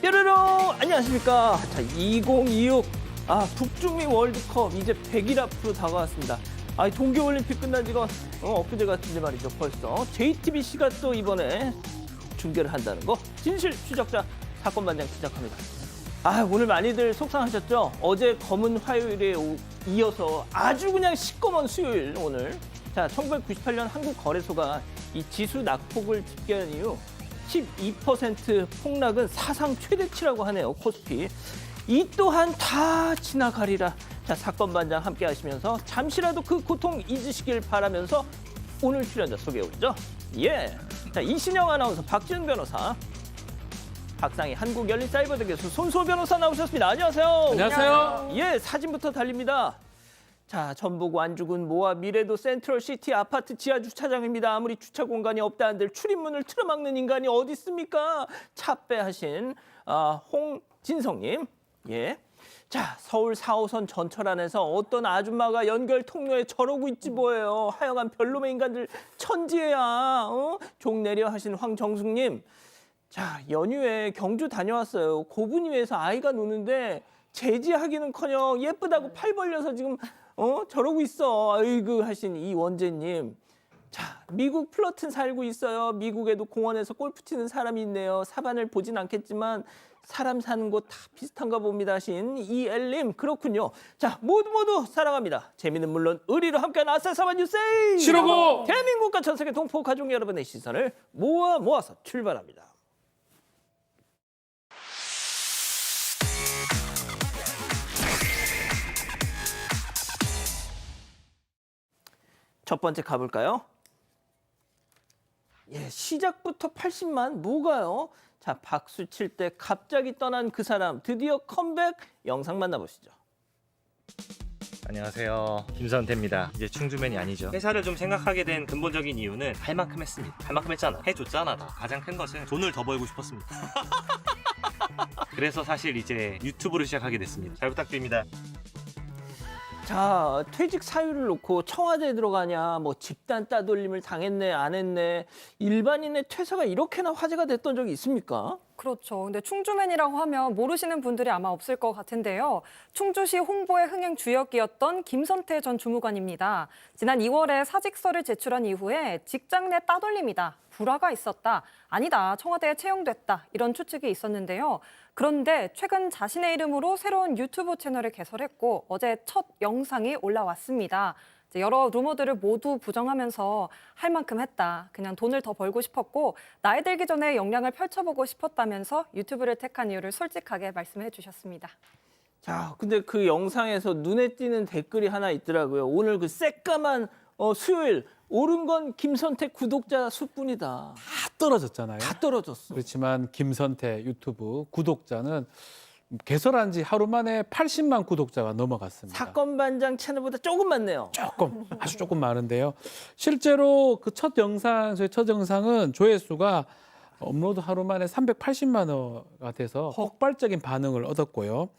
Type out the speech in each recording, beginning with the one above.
뾰로롱 안녕하십니까. 자, 2026 북중미 월드컵 이제 100일 앞으로 다가왔습니다. 동계올림픽 끝난 지가 엊그제 같은데 말이죠. 벌써 JTBC가 또 이번에 중계를 한다는 거. 진실 추적자 사건반장 시작합니다. 오늘 많이들 속상하셨죠? 어제 검은 화요일에 이어서 아주 그냥 시꺼먼 수요일 오늘. 자, 1998년 한국거래소가 이 지수 낙폭을 집계한 이후 12% 폭락은 사상 최대치라고 하네요. 코스피. 이 또한 다 지나가리라. 자, 사건반장 함께 하시면서 잠시라도 그 고통 잊으시길 바라면서 오늘 출연자 소개해오죠. 자, 이신영 아나운서, 박지은 변호사, 박상희 한국열린사이버대 교수, 손수호 변호사 나오셨습니다. 안녕하세요. 안녕하세요. 사진부터 달립니다. 자, 전북 완주군 모아 미래도 센트럴시티 아파트 지하 주차장입니다. 아무리 주차 공간이 없다 한들 출입문을 틀어막는 인간이 어디 있습니까? 차빼하신 홍진성님. 자, 서울 4호선 전철 안에서 어떤 아줌마가 연결 통로에 저러고 있지 뭐예요. 하여간 별놈의 인간들 천지야. 종내려 하신 황정숙님. 자, 연휴에 경주 다녀왔어요. 고분위에서 아이가 노는데 제지하기는커녕 예쁘다고 팔 벌려서 지금 저러고 있어. 아이고 하신 이원재님. 자, 미국 플러튼 살고 있어요. 미국에도 공원에서 골프 치는 사람이 있네요. 사반을 보진 않겠지만 사람 사는 곳 다 비슷한가 봅니다 하신 이엘님. 그렇군요. 자, 모두 사랑합니다. 재미는 물론 의리로 함께하는 아싸사반 뉴스 싫어고 대한민국과 전 세계 동포 가족 여러분의 시선을 모아서 출발합니다. 첫 번째 가볼까요? 시작부터 80만 뭐가요? 자, 박수 칠 때 갑자기 떠난 그 사람 드디어 컴백 영상 만나보시죠. 안녕하세요. 김선태입니다. 이제 충주맨이 아니죠. 회사를 좀 생각하게 된 근본적인 이유는 할 만큼 했습니다. 할 만큼 했잖아. 해줬잖아. 다. 가장 큰 것은 돈을 더 벌고 싶었습니다. 그래서 사실 이제 유튜브를 시작하게 됐습니다. 잘 부탁드립니다. 자, 퇴직 사유를 놓고 청와대에 들어가냐, 뭐 집단 따돌림을 당했네, 안 했네, 일반인의 퇴사가 이렇게나 화제가 됐던 적이 있습니까? 그렇죠. 근데 충주맨이라고 하면 모르시는 분들이 아마 없을 것 같은데요. 충주시 홍보의 흥행 주역이었던 김선태 전 주무관입니다. 지난 2월에 사직서를 제출한 이후에 직장 내 따돌림이다, 불화가 있었다, 아니다, 청와대에 채용됐다, 이런 추측이 있었는데요. 그런데 최근 자신의 이름으로 새로운 유튜브 채널을 개설했고 어제 첫 영상이 올라왔습니다. 여러 루머들을 모두 부정하면서 할 만큼 했다. 그냥 돈을 더 벌고 싶었고 나이 들기 전에 역량을 펼쳐보고 싶었다면서 유튜브를 택한 이유를 솔직하게 말씀해 주셨습니다. 자, 근데 그 영상에서 눈에 띄는 댓글이 하나 있더라고요. 오늘 그 새까만 수요일 오른 건 김선태 구독자 수뿐이다. 다 떨어졌잖아요. 다 떨어졌어. 그렇지만 김선태 유튜브 구독자는 개설한 지 하루 만에 80만 구독자가 넘어갔습니다. 사건반장 채널보다 조금 많네요. 아주 조금 많은데요. 실제로 그 첫 영상은 조회수가 업로드 하루 만에 380만 회가 돼서 폭발적인 반응을 얻었고요.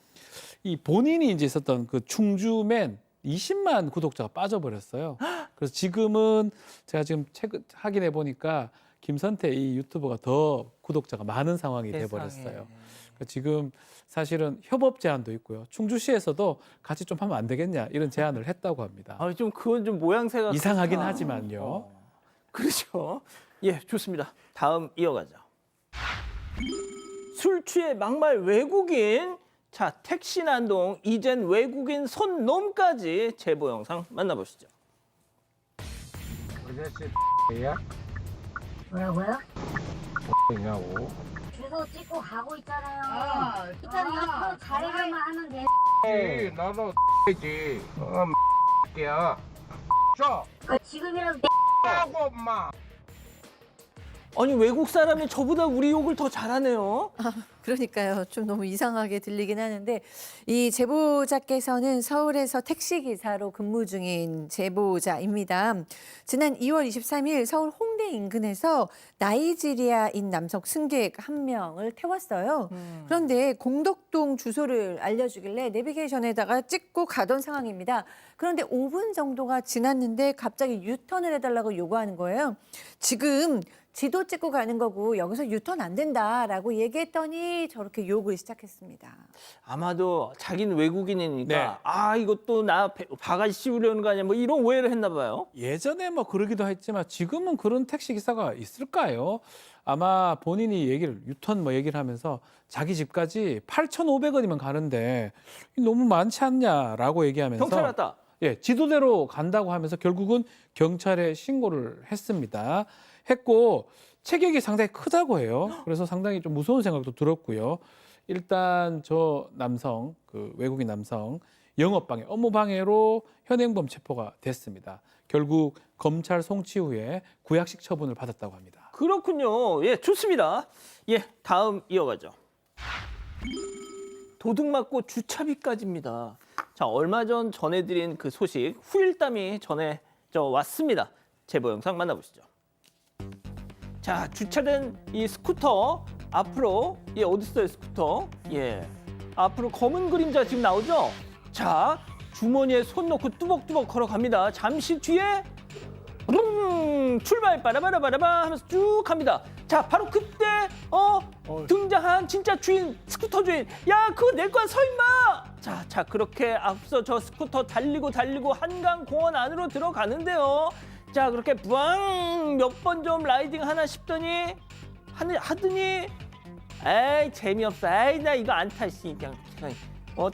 이 본인이 이제 있었던 그 충주맨 20만 구독자가 빠져버렸어요. 그래서 지금은 제가 지금 최근 확인해 보니까 김선태 이 유튜버가 더 구독자가 많은 상황이 돼버렸어요. 그러니까 지금 사실은 협업 제안도 있고요. 충주시에서도 같이 좀 하면 안 되겠냐 이런 제안을 했다고 합니다. 좀 그건 좀 모양새가 이상하긴 그렇다. 하지만요. 그렇죠. 좋습니다. 다음 이어가죠. 술 취해 막말 외국인. 자, 택시 난동, 이젠 외국인 손놈까지 제보 영상 만나보시죠. 야 뭐라고요? 냐고 주소 찍고 가고 있잖아요. 있잖아요. 가려면 하면 돼. 나도 지 야 지금이라도 하고 엄마 아니, 외국 사람이 저보다 우리 욕을 더 잘하네요. 그러니까요. 좀 너무 이상하게 들리긴 하는데 이 제보자께서는 서울에서 택시기사로 근무 중인 제보자입니다. 지난 2월 23일 서울 홍대 인근에서 나이지리아인 남성 승객 한 명을 태웠어요. 그런데 공덕동 주소를 알려주길래 내비게이션에다가 찍고 가던 상황입니다. 그런데 5분 정도가 지났는데 갑자기 유턴을 해달라고 요구하는 거예요. 지금 지도 찍고 가는 거고 여기서 유턴 안 된다라고 얘기했더니 저렇게 욕을 시작했습니다. 아마도 자기는 외국인이니까 네. 아 이것도 나 바가지 씌우려는 거 아니야 뭐 이런 오해를 했나 봐요. 예전에 뭐 그러기도 했지만 지금은 그런 택시 기사가 있을까요? 아마 본인이 얘기를 유턴 뭐 얘기를 하면서 자기 집까지 8,500원이면 가는데 너무 많지 않냐라고 얘기하면서 경찰 왔다. 예, 지도대로 간다고 하면서 결국은 경찰에 신고를 했고 체격이 상당히 크다고 해요. 그래서 상당히 좀 무서운 생각도 들었고요. 일단 저 남성, 그 외국인 남성 영업방해, 업무방해로 현행범 체포가 됐습니다. 결국 검찰 송치 후에 구약식 처분을 받았다고 합니다. 그렇군요. 예, 좋습니다. 예, 다음 이어가죠. 도둑 맞고 주차비까지입니다. 자, 얼마 전 전해드린 그 소식 후일담이 전해져 왔습니다. 제보 영상 만나보시죠. 자, 주차된 이 스쿠터 앞으로 어디 있어요 스쿠터? 예, 앞으로 검은 그림자 지금 나오죠? 자, 주머니에 손 넣고 뚜벅뚜벅 걸어갑니다. 잠시 뒤에 출발 빠라바라바라바 하면서 쭉 갑니다. 자, 바로 그때 등장한 진짜 주인, 스쿠터 주인. 야, 그거 내 거야, 서 임마. 자, 그렇게 앞서 저 스쿠터 달리고 한강공원 안으로 들어가는데요. 자, 그렇게 부앙 몇 번 좀 라이딩 하나 싶더니 하더니 에이 재미없어. 에이 나 이거 안 타. 그냥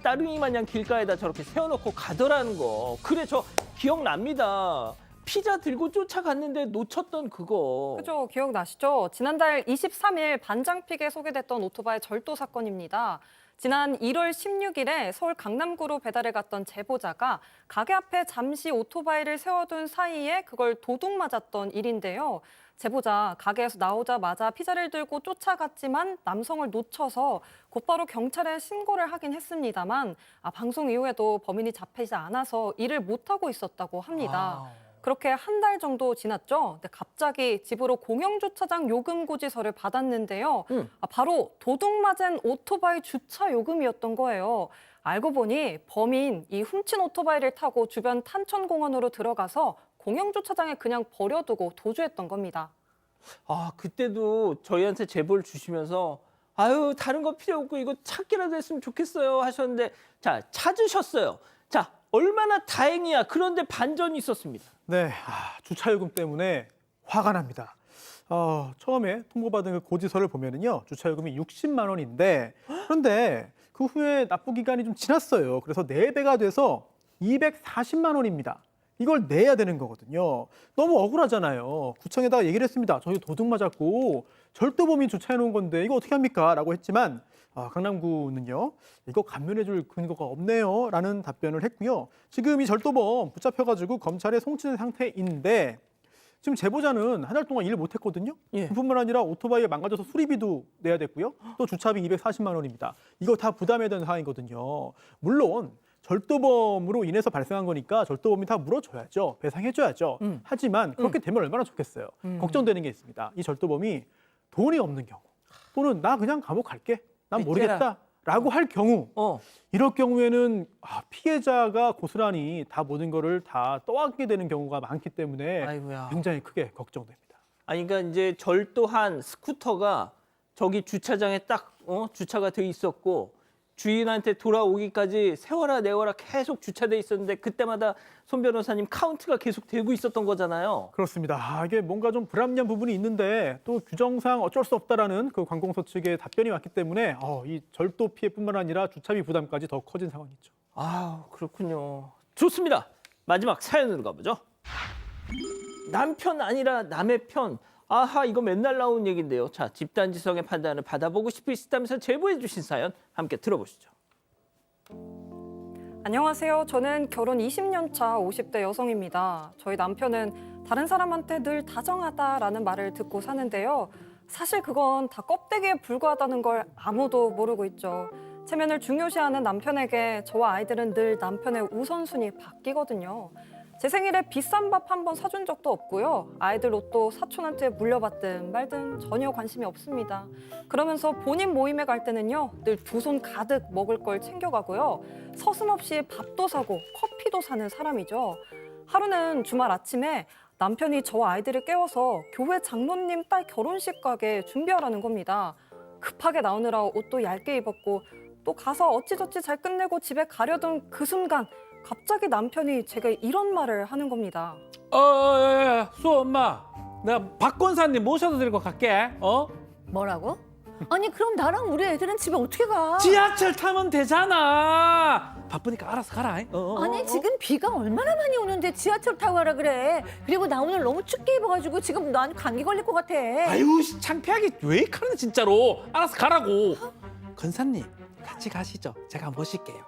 따릉이 마냥 길가에다 저렇게 세워놓고 가더라는 거. 그래 저 기억납니다. 피자 들고 쫓아갔는데 놓쳤던 그거. 그죠, 기억나시죠? 지난달 23일 반장픽에 소개됐던 오토바이 절도 사건입니다. 지난 1월 16일에 서울 강남구로 배달을 갔던 제보자가 가게 앞에 잠시 오토바이를 세워둔 사이에 그걸 도둑 맞았던 일인데요. 제보자 가게에서 나오자마자 피자를 들고 쫓아갔지만 남성을 놓쳐서 곧바로 경찰에 신고를 하긴 했습니다만 방송 이후에도 범인이 잡히지 않아서 일을 못하고 있었다고 합니다. 그렇게 한 달 정도 지났죠. 근데 갑자기 집으로 공영주차장 요금 고지서를 받았는데요. 바로 도둑 맞은 오토바이 주차 요금이었던 거예요. 알고 보니 범인 이 훔친 오토바이를 타고 주변 탄천공원으로 들어가서 공영주차장에 그냥 버려두고 도주했던 겁니다. 아, 그때도 저희한테 제보를 주시면서 아유 다른 거 필요 없고 이거 찾기라도 했으면 좋겠어요 하셨는데 자 찾으셨어요. 자 얼마나 다행이야. 그런데 반전이 있었습니다. 네, 주차요금 때문에 화가 납니다. 처음에 통보받은 그 고지서를 보면은요, 주차요금이 60만 원인데, 그런데 그 후에 납부 기간이 좀 지났어요. 그래서 4배가 돼서 240만 원입니다. 이걸 내야 되는 거거든요. 너무 억울하잖아요. 구청에다가 얘기를 했습니다. 저희 도둑 맞았고 절도범이 주차해 놓은 건데 이거 어떻게 합니까? 라고 했지만 강남구는요. 이거 감면해 줄 근거가 없네요. 라는 답변을 했고요. 지금 이 절도범 붙잡혀가지고 검찰에 송치된 상태인데 지금 제보자는 한 달 동안 일을 못했거든요. 예. 그뿐만 아니라 오토바이가 망가져서 수리비도 내야 됐고요. 또 주차비 240만 원입니다. 이거 다 부담해야 되는 상황이거든요. 물론 절도범으로 인해서 발생한 거니까 절도범이 다 물어줘야죠. 배상해줘야죠. 하지만 그렇게 되면 얼마나 좋겠어요. 걱정되는 게 있습니다. 이 절도범이 돈이 없는 경우 또는 나 그냥 감옥 갈게. 난 모르겠다라고 할 경우 이럴 경우에는 피해자가 고스란히 다 모든 거를 다 떠안게 되는 경우가 많기 때문에 아이고야. 굉장히 크게 걱정됩니다. 아니 그러니까 이제 절도한 스쿠터가 저기 주차장에 딱 주차가 돼 있었고 주인한테 돌아오기까지 세워라 내워라 계속 주차돼 있었는데 그때마다 손 변호사님 카운트가 계속 되고 있었던 거잖아요. 그렇습니다. 이게 뭔가 좀 불합리한 부분이 있는데 또 규정상 어쩔 수 없다라는 그 관공서 측의 답변이 왔기 때문에 이 절도 피해뿐만 아니라 주차비 부담까지 더 커진 상황이죠. 아 그렇군요. 좋습니다. 마지막 사연으로 가보죠. 남편 아니라 남의 편. 아하 이거 맨날 나오는 얘기인데요. 자 집단지성의 판단을 받아보고 싶으시다면서 제보해 주신 사연 함께 들어보시죠. 안녕하세요. 저는 결혼 20년 차 50대 여성입니다. 저희 남편은 다른 사람한테 늘 다정하다라는 말을 듣고 사는데요. 사실 그건 다 껍데기에 불과하다는 걸 아무도 모르고 있죠. 체면을 중요시하는 남편에게 저와 아이들은 늘 남편의 우선순위 바뀌거든요. 제 생일에 비싼 밥 한 번 사준 적도 없고요. 아이들 옷도 사촌한테 물려받든 말든 전혀 관심이 없습니다. 그러면서 본인 모임에 갈 때는요. 늘 두 손 가득 먹을 걸 챙겨가고요. 서슴없이 밥도 사고 커피도 사는 사람이죠. 하루는 주말 아침에 남편이 저 아이들을 깨워서 교회 장로님 딸 결혼식 가게 준비하라는 겁니다. 급하게 나오느라 옷도 얇게 입었고 또 가서 어찌저찌 잘 끝내고 집에 가려던 그 순간 갑자기 남편이 제게 이런 말을 하는 겁니다. 수호 엄마, 내가 박 권사님 모셔다 드리고 갈게. 뭐라고? 아니 그럼 나랑 우리 애들은 집에 어떻게 가? 지하철 타면 되잖아. 바쁘니까 알아서 가라. 아니 지금 비가 얼마나 많이 오는데 지하철 타고 가라 그래. 그리고 나 오늘 너무 춥게 입어가지고 지금 난 감기 걸릴 것 같아. 아유, 창피하게 왜 가는 진짜로. 알아서 가라고. 권사님, 같이 가시죠. 제가 모실게요.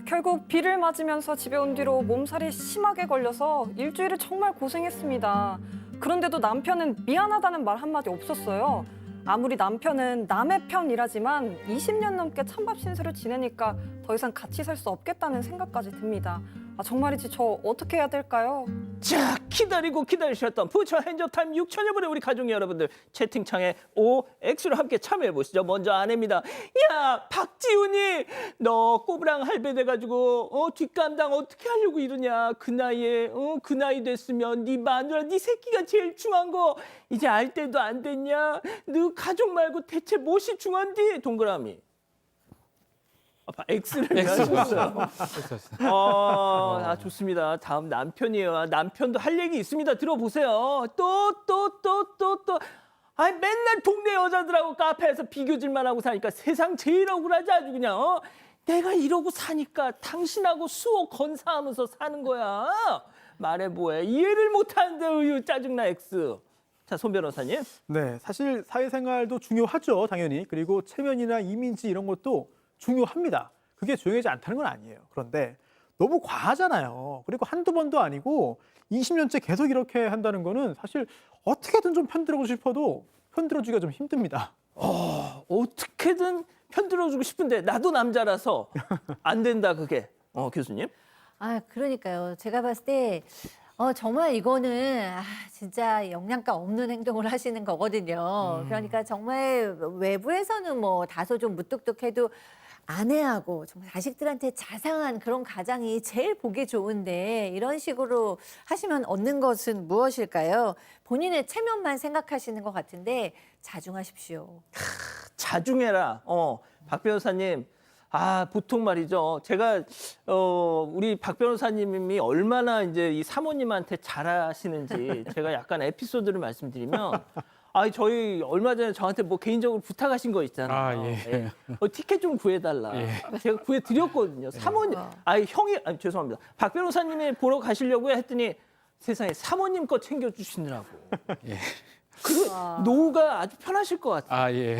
결국 비를 맞으면서 집에 온 뒤로 몸살이 심하게 걸려서 일주일을 정말 고생했습니다. 그런데도 남편은 미안하다는 말 한마디 없었어요. 아무리 남편은 남의 편이라지만 20년 넘게 찬밥 신세를 지내니까 더 이상 같이 살 수 없겠다는 생각까지 듭니다. 정말이지 저 어떻게 해야 될까요? 자, 기다리고 기다리셨던 부처 핸즈타임 6천여 분의 우리 가족 여러분들 채팅창에 OX로 함께 참여해 보시죠. 먼저 아내입니다. 야, 박지훈이 너 꼬부랑 할배 돼가지고 뒷감당 어떻게 하려고 이러냐. 그 나이에 그 나이 됐으면 네 마누라 네 새끼가 제일 중요한 거 이제 알 때도 안 됐냐. 너 가족 말고 대체 무엇이 중요한디? 동그라미. X를 하셨어요. 좋습니다. 다음 남편이에요. 남편도 할 얘기 있습니다. 들어보세요. 또. 맨날 동네 여자들하고 카페에서 비교질만 하고 사니까 세상 제일 억울하지 아주 그냥. 내가 이러고 사니까 당신하고 수호 건사하면서 사는 거야. 말해 뭐해. 이해를 못하는데 으유 짜증나 X. 자, 손 변호사님. 네, 사실 사회생활도 중요하죠, 당연히. 그리고 체면이나 이미지 이런 것도 중요합니다. 그게 중요하지 않다는 건 아니에요. 그런데 너무 과하잖아요. 그리고 한두 번도 아니고 20년째 계속 이렇게 한다는 거는 사실 어떻게든 좀 편들어주고 싶어도 편들어주기가 좀 힘듭니다. 어떻게든 편들어주고 싶은데 나도 남자라서 안 된다 그게. 교수님. 그러니까요. 제가 봤을 때 정말 이거는 진짜 영양가 없는 행동을 하시는 거거든요. 그러니까 정말 외부에서는 뭐 다소 좀 무뚝뚝해도 아내하고 정말 자식들한테 자상한 그런 가장이 제일 보기 좋은데 이런 식으로 하시면 얻는 것은 무엇일까요? 본인의 체면만 생각하시는 것 같은데 자중하십시오. 자중해라. 박 변호사님. 보통 말이죠. 제가 우리 박 변호사님이 얼마나 이제 이 사모님한테 잘하시는지 제가 약간 에피소드를 말씀드리면 저희 얼마 전에 저한테 뭐 개인적으로 부탁하신 거 있잖아요. 예. 티켓 좀 구해달라. 제가 구해드렸거든요. 사모님, 형이, 죄송합니다. 박 변호사님이 보러 가시려고 했더니 세상에 사모님 거 챙겨주시느라고. 예. 그 노후가 아주 편하실 것 같아요. 예.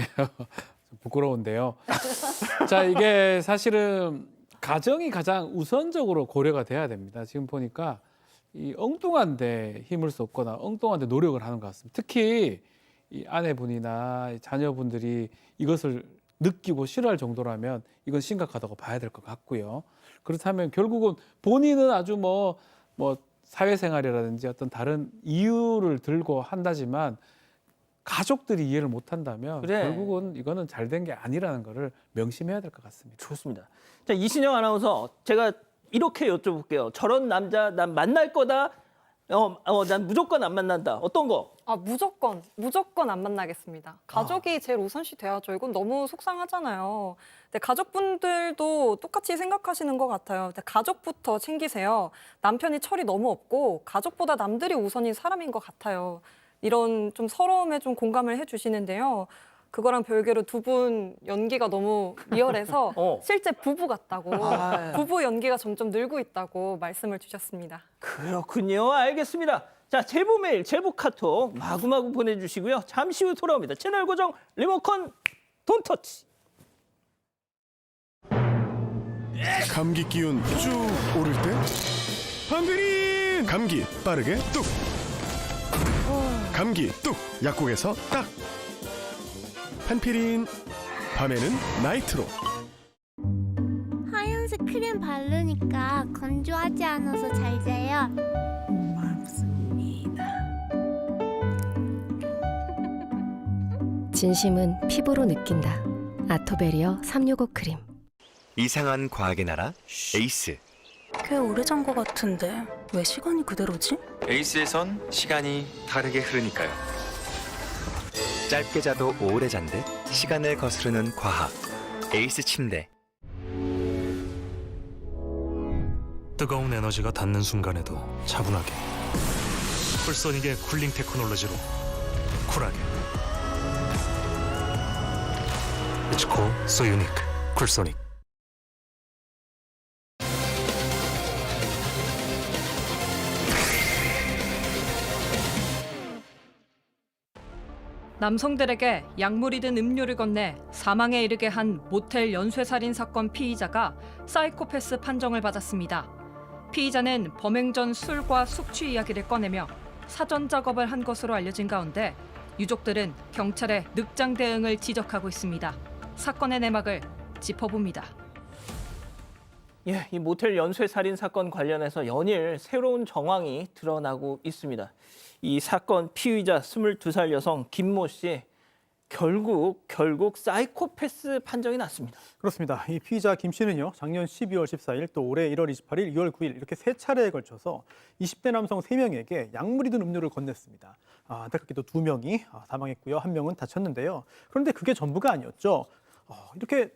부끄러운데요. 자, 이게 사실은 가정이 가장 우선적으로 고려가 돼야 됩니다. 지금 보니까 이 엉뚱한 데 힘을 쏟거나 엉뚱한 데 노력을 하는 것 같습니다. 특히 이 아내분이나 자녀분들이 이것을 느끼고 싫어할 정도라면 이건 심각하다고 봐야 될 것 같고요. 그렇다면 결국은 본인은 아주 뭐 사회생활이라든지 어떤 다른 이유를 들고 한다지만 가족들이 이해를 못한다면 결국은 이거는 잘 된 게 아니라는 거를 명심해야 될 것 같습니다. 좋습니다. 자, 이신영 아나운서, 제가 이렇게 여쭤볼게요. 저런 남자 난 만날 거다. 난 무조건 안 만난다. 어떤 거? 무조건 안 만나겠습니다. 가족이 제일 우선시 돼야죠. 이건 너무 속상하잖아요. 근데 가족분들도 똑같이 생각하시는 것 같아요. 근데 가족부터 챙기세요. 남편이 철이 너무 없고 가족보다 남들이 우선인 사람인 것 같아요. 이런 좀 서러움에 좀 공감을 해주시는데요. 그거랑 별개로 두 분 연기가 너무 리얼해서 실제 부부 같다고, 부부 연기가 점점 늘고 있다고 말씀을 주셨습니다. 그렇군요. 알겠습니다. 자, 제보 메일, 제보 카톡 마구마구 보내주시고요. 잠시 후 돌아옵니다. 채널 고정 리모컨 돈터치. 감기 기운 쭉 오를 때 한그린 감기 빠르게 뚝 감기 뚝 약국에서 딱 판피린 밤에는 나이트로 하얀색 크림 바르니까 건조하지 않아서 잘 자요. 고맙습니다. 진심은 피부로 느낀다. 아토베리어 365 크림. 이상한 과학의 나라 에이스. 꽤 오래전 것 같은데 왜 시간이 그대로지? 에이스에선 시간이 다르게 흐르니까요. 짧게 자도 오래 잔듯 시간을 거스르는 과학. 에이스 침대. 뜨거운 에너지가 닿는 순간에도 차분하게. 쿨소닉의 쿨링 테크놀로지로 쿨하게. It's cool, so unique. 쿨소닉. 남성들에게 약물이 든 음료를 건네 사망에 이르게 한 모텔 연쇄살인 사건 피의자가 사이코패스 판정을 받았습니다. 피의자는 범행 전 술과 숙취 이야기를 꺼내며 사전 작업을 한 것으로 알려진 가운데 유족들은 경찰의 늑장 대응을 지적하고 있습니다. 사건의 내막을 짚어봅니다. 예, 이 모텔 연쇄살인 사건 관련해서 연일 새로운 정황이 드러나고 있습니다. 이 사건 피의자 22살 여성 김모 씨 결국 사이코패스 판정이 났습니다. 그렇습니다. 이 피의자 김 씨는요, 작년 12월 14일 또 올해 1월 28일, 2월 9일 이렇게 세 차례에 걸쳐서 20대 남성 3명에게 약물이 든 음료를 건넸습니다. 안타깝게도 2명이 사망했고요, 1명은 다쳤는데요. 그런데 그게 전부가 아니었죠. 이렇게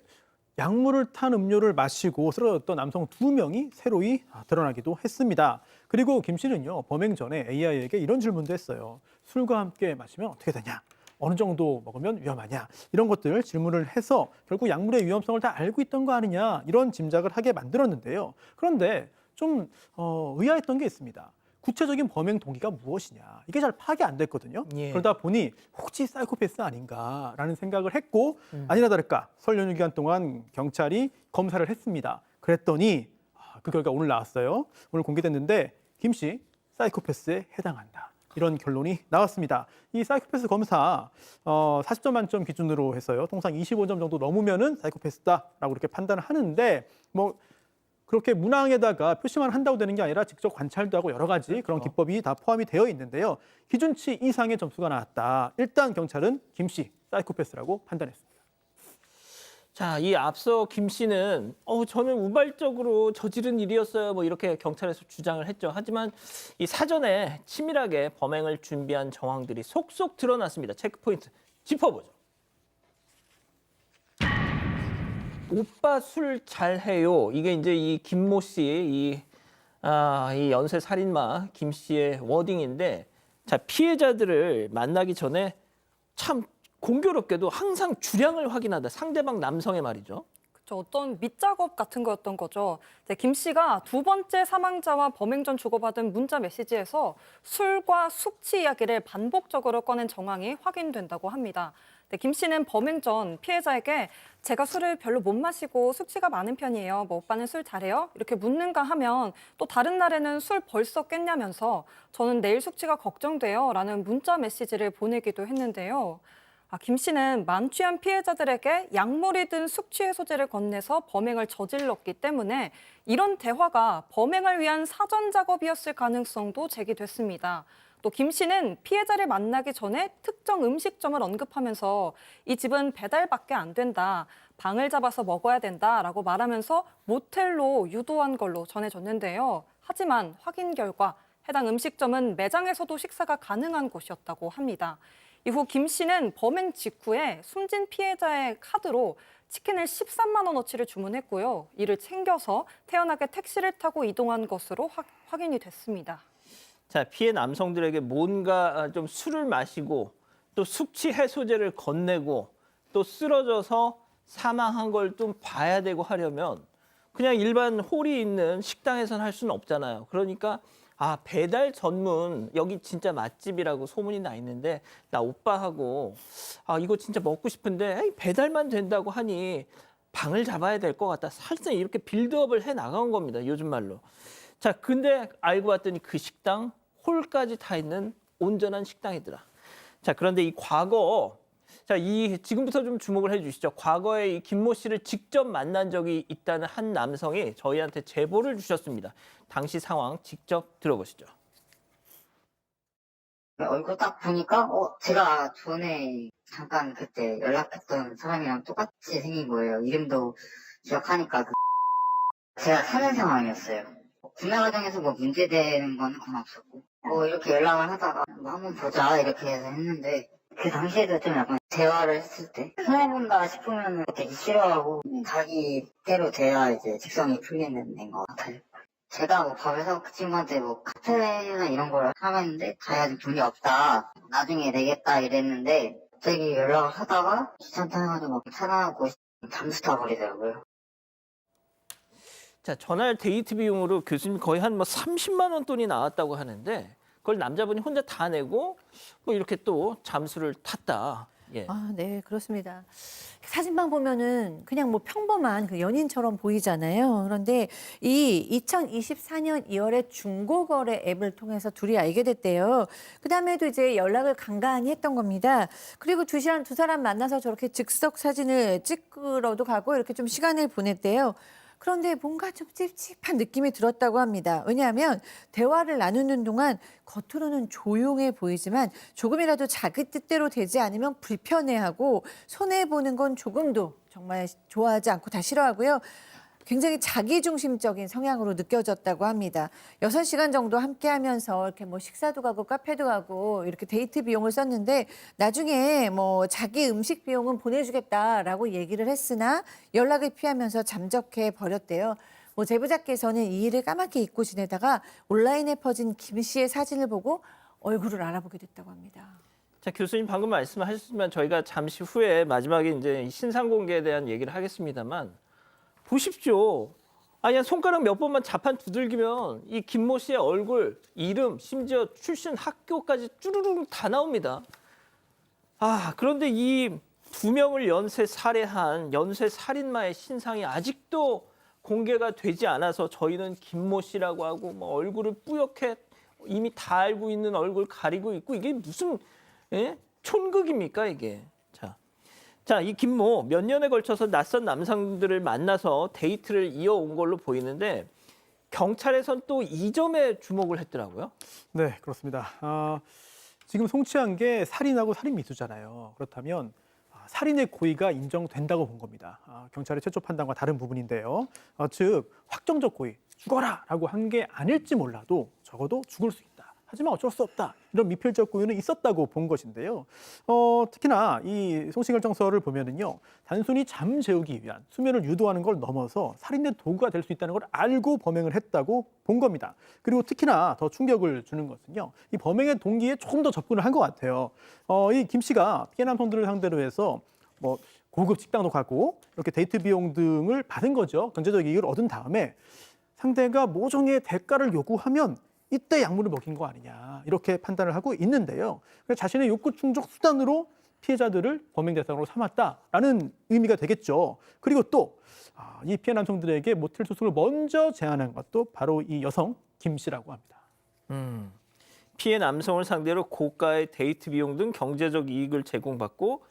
약물을 탄 음료를 마시고 쓰러졌던 남성 2명이 새로이 드러나기도 했습니다. 그리고 김 씨는요, 범행 전에 AI에게 이런 질문도 했어요. 술과 함께 마시면 어떻게 되냐? 어느 정도 먹으면 위험하냐? 이런 것들 질문을 해서 결국 약물의 위험성을 다 알고 있던 거 아니냐? 이런 짐작을 하게 만들었는데요. 그런데 좀 의아했던 게 있습니다. 구체적인 범행 동기가 무엇이냐? 이게 잘 파악이 안 됐거든요. 예. 그러다 보니 혹시 사이코패스 아닌가라는 생각을 했고 아니나 다를까 설 연휴 기간 동안 경찰이 검사를 했습니다. 그랬더니 그 결과 오늘 나왔어요. 오늘 공개됐는데 김 씨 사이코패스에 해당한다. 이런 결론이 나왔습니다. 이 사이코패스 검사 40점 만점 기준으로 해서요. 통상 25점 정도 넘으면은 사이코패스다라고 이렇게 판단을 하는데 뭐 그렇게 문항에다가 표시만 한다고 되는 게 아니라 직접 관찰도 하고 여러 가지 그런 기법이 다 포함이 되어 있는데요. 기준치 이상의 점수가 나왔다. 일단 경찰은 김 씨 사이코패스라고 판단했습니다. 자, 이 앞서 김 씨는 저는 우발적으로 저지른 일이었어요. 뭐 이렇게 경찰에서 주장을 했죠. 하지만 이 사전에 치밀하게 범행을 준비한 정황들이 속속 드러났습니다. 체크포인트 짚어보죠. 오빠 술 잘해요. 이게 이제 이 김모 씨, 이 연쇄 살인마 김 씨의 워딩인데, 자, 피해자들을 만나기 전에 참 공교롭게도 항상 주량을 확인하다. 상대방 남성의 말이죠. 그렇죠. 어떤 밑작업 같은 거였던 거죠. 김 씨가 두 번째 사망자와 범행 전 주고받은 문자 메시지에서 술과 숙취 이야기를 반복적으로 꺼낸 정황이 확인된다고 합니다. 김 씨는 범행 전 피해자에게 제가 술을 별로 못 마시고 숙취가 많은 편이에요. 뭐 오빠는 술 잘해요? 이렇게 묻는가 하면 또 다른 날에는 술 벌써 깼냐면서 저는 내일 숙취가 걱정돼요. 라는 문자 메시지를 보내기도 했는데요. 김 씨는 만취한 피해자들에게 약물이 든 숙취 해소제를 건네서 범행을 저질렀기 때문에 이런 대화가 범행을 위한 사전 작업이었을 가능성도 제기됐습니다. 또 김 씨는 피해자를 만나기 전에 특정 음식점을 언급하면서 이 집은 배달밖에 안 된다, 방을 잡아서 먹어야 된다라고 말하면서 모텔로 유도한 걸로 전해졌는데요. 하지만 확인 결과 해당 음식점은 매장에서도 식사가 가능한 곳이었다고 합니다. 이후 김 씨는 범행 직후에 숨진 피해자의 카드로 치킨을 13만 원어치를 주문했고요. 이를 챙겨서 태연하게 택시를 타고 이동한 것으로 확인이 됐습니다. 자, 피해 남성들에게 뭔가 좀 술을 마시고 또 숙취 해소제를 건네고 또 쓰러져서 사망한 걸 좀 봐야 되고 하려면 그냥 일반 홀이 있는 식당에서는 할 수는 없잖아요. 그러니까 배달 전문 여기 진짜 맛집이라고 소문이 나 있는데 나 오빠하고 이거 진짜 먹고 싶은데 배달만 된다고 하니 방을 잡아야 될 것 같다. 살짝 이렇게 빌드업을 해 나간 겁니다. 요즘 말로. 자, 근데 알고 봤더니 그 식당 홀까지 타 있는 온전한 식당이더라. 자, 그런데 이 과거, 자, 지금부터 좀 주목을 해주시죠. 과거에 이 김모 씨를 직접 만난 적이 있다는 한 남성이 저희한테 제보를 주셨습니다. 당시 상황 직접 들어보시죠. 얼굴 딱 보니까 제가 전에 잠깐 그때 연락했던 사람이랑 똑같이 생긴 거예요. 이름도 기억하니까 제가 사는 상황이었어요. 구매 과정에서 뭐 문제되는 거는 그건 없었고 뭐 이렇게 연락을 하다가 뭐 한번 보자 이렇게 해서 했는데 그 당시에도 좀 약간 대화를 했을 때 손해본다 싶으면 되게 싫어하고 자기대로 돼야 이제 직성이 풀리는 것 같아요. 제가 뭐 법에서 그 친구한테 뭐 카페나 이런 걸 하겠는데 자기가 좀 돈이 없다 나중에 내겠다 이랬는데 갑자기 연락을 하다가 귀찮다 해가지고 막 차단하고 잠수 타버리더라고요. 자, 전날 데이트 비용으로 교수님 거의 한 뭐 30만 원 돈이 나왔다고 하는데 그걸 남자분이 혼자 다 내고 뭐 이렇게 또 잠수를 탔다. 예. 아, 네, 그렇습니다. 사진만 보면은 그냥 뭐 평범한 그 연인처럼 보이잖아요. 그런데 이 2024년 2월에 중고거래 앱을 통해서 둘이 알게 됐대요. 그다음에도 이제 연락을 간간히 했던 겁니다. 그리고 두 사람 만나서 저렇게 즉석 사진을 찍으러도 가고 이렇게 좀 시간을 보냈대요. 그런데 뭔가 좀 찝찝한 느낌이 들었다고 합니다. 왜냐하면 대화를 나누는 동안 겉으로는 조용해 보이지만 조금이라도 자기 뜻대로 되지 않으면 불편해하고 손해보는 건 조금도 정말 좋아하지 않고 다 싫어하고요. 굉장히 자기중심적인 성향으로 느껴졌다고 합니다. 6시간 정도 함께 하면서 이렇게 뭐 식사도 가고 카페도 가고 이렇게 데이트 비용을 썼는데 나중에 뭐 자기 음식 비용은 보내주겠다라고 얘기를 했으나 연락을 피하면서 잠적해 버렸대요. 뭐 제보자께서는 이 일을 까맣게 잊고 지내다가 온라인에 퍼진 김 씨의 사진을 보고 얼굴을 알아보게 됐다고 합니다. 자, 교수님 방금 말씀하셨지만 저희가 잠시 후에 마지막에 이제 신상 공개에 대한 얘기를 하겠습니다만 보십시오. 아니 손가락 몇 번만 자판 두들기면 이 김모 씨의 얼굴, 이름, 심지어 출신 학교까지 쭈루룩 다 나옵니다. 아, 그런데 이 2명을 연쇄 살해한 연쇄 살인마의 신상이 아직도 공개가 되지 않아서 저희는 김모 씨라고 하고 뭐 얼굴을 뿌옇게 이미 다 알고 있는 얼굴 가리고 있고 이게 무슨 촌극입니까 이게. 자, 이 김모 몇 년에 걸쳐서 낯선 남성들을 만나서 데이트를 이어온 걸로 보이는데 경찰에선 또 이 점에 주목을 했더라고요. 네, 그렇습니다. 지금 송치한 게 살인하고 살인 미수잖아요. 그렇다면 살인의 고의가 인정된다고 본 겁니다. 경찰의 최초 판단과 다른 부분인데요. 즉 확정적 고의, 죽어라라고 한 게 아닐지 몰라도 적어도 죽을 수 있다. 하지만 어쩔 수 없다. 이런 미필적 고의는 있었다고 본 것인데요. 특히나 이 송치결정서를 보면은요, 단순히 잠 재우기 위한 수면을 유도하는 걸 넘어서 살인의 도구가 될 수 있다는 걸 알고 범행을 했다고 본 겁니다. 그리고 특히나 더 충격을 주는 것은요, 이 범행의 동기에 조금 더 접근을 한 것 같아요. 이 김 씨가 피해 남성들을 상대로 해서 뭐 고급 식당도 가고 이렇게 데이트 비용 등을 받은 거죠. 경제적 이익을 얻은 다음에 상대가 모종의 대가를 요구하면 이때 약물을 먹인 거 아니냐 이렇게 판단을 하고 있는데요. 자신의 욕구 충족 수단으로 피해자들을 범행 대상으로 삼았다라는 의미가 되겠죠. 그리고 또 이 피해 남성들에게 모텔 투숙을 먼저 제안한 것도 바로 이 여성 김 씨라고 합니다. 피해 남성을 상대로 고가의 데이트 비용 등 경제적 이익을 제공받고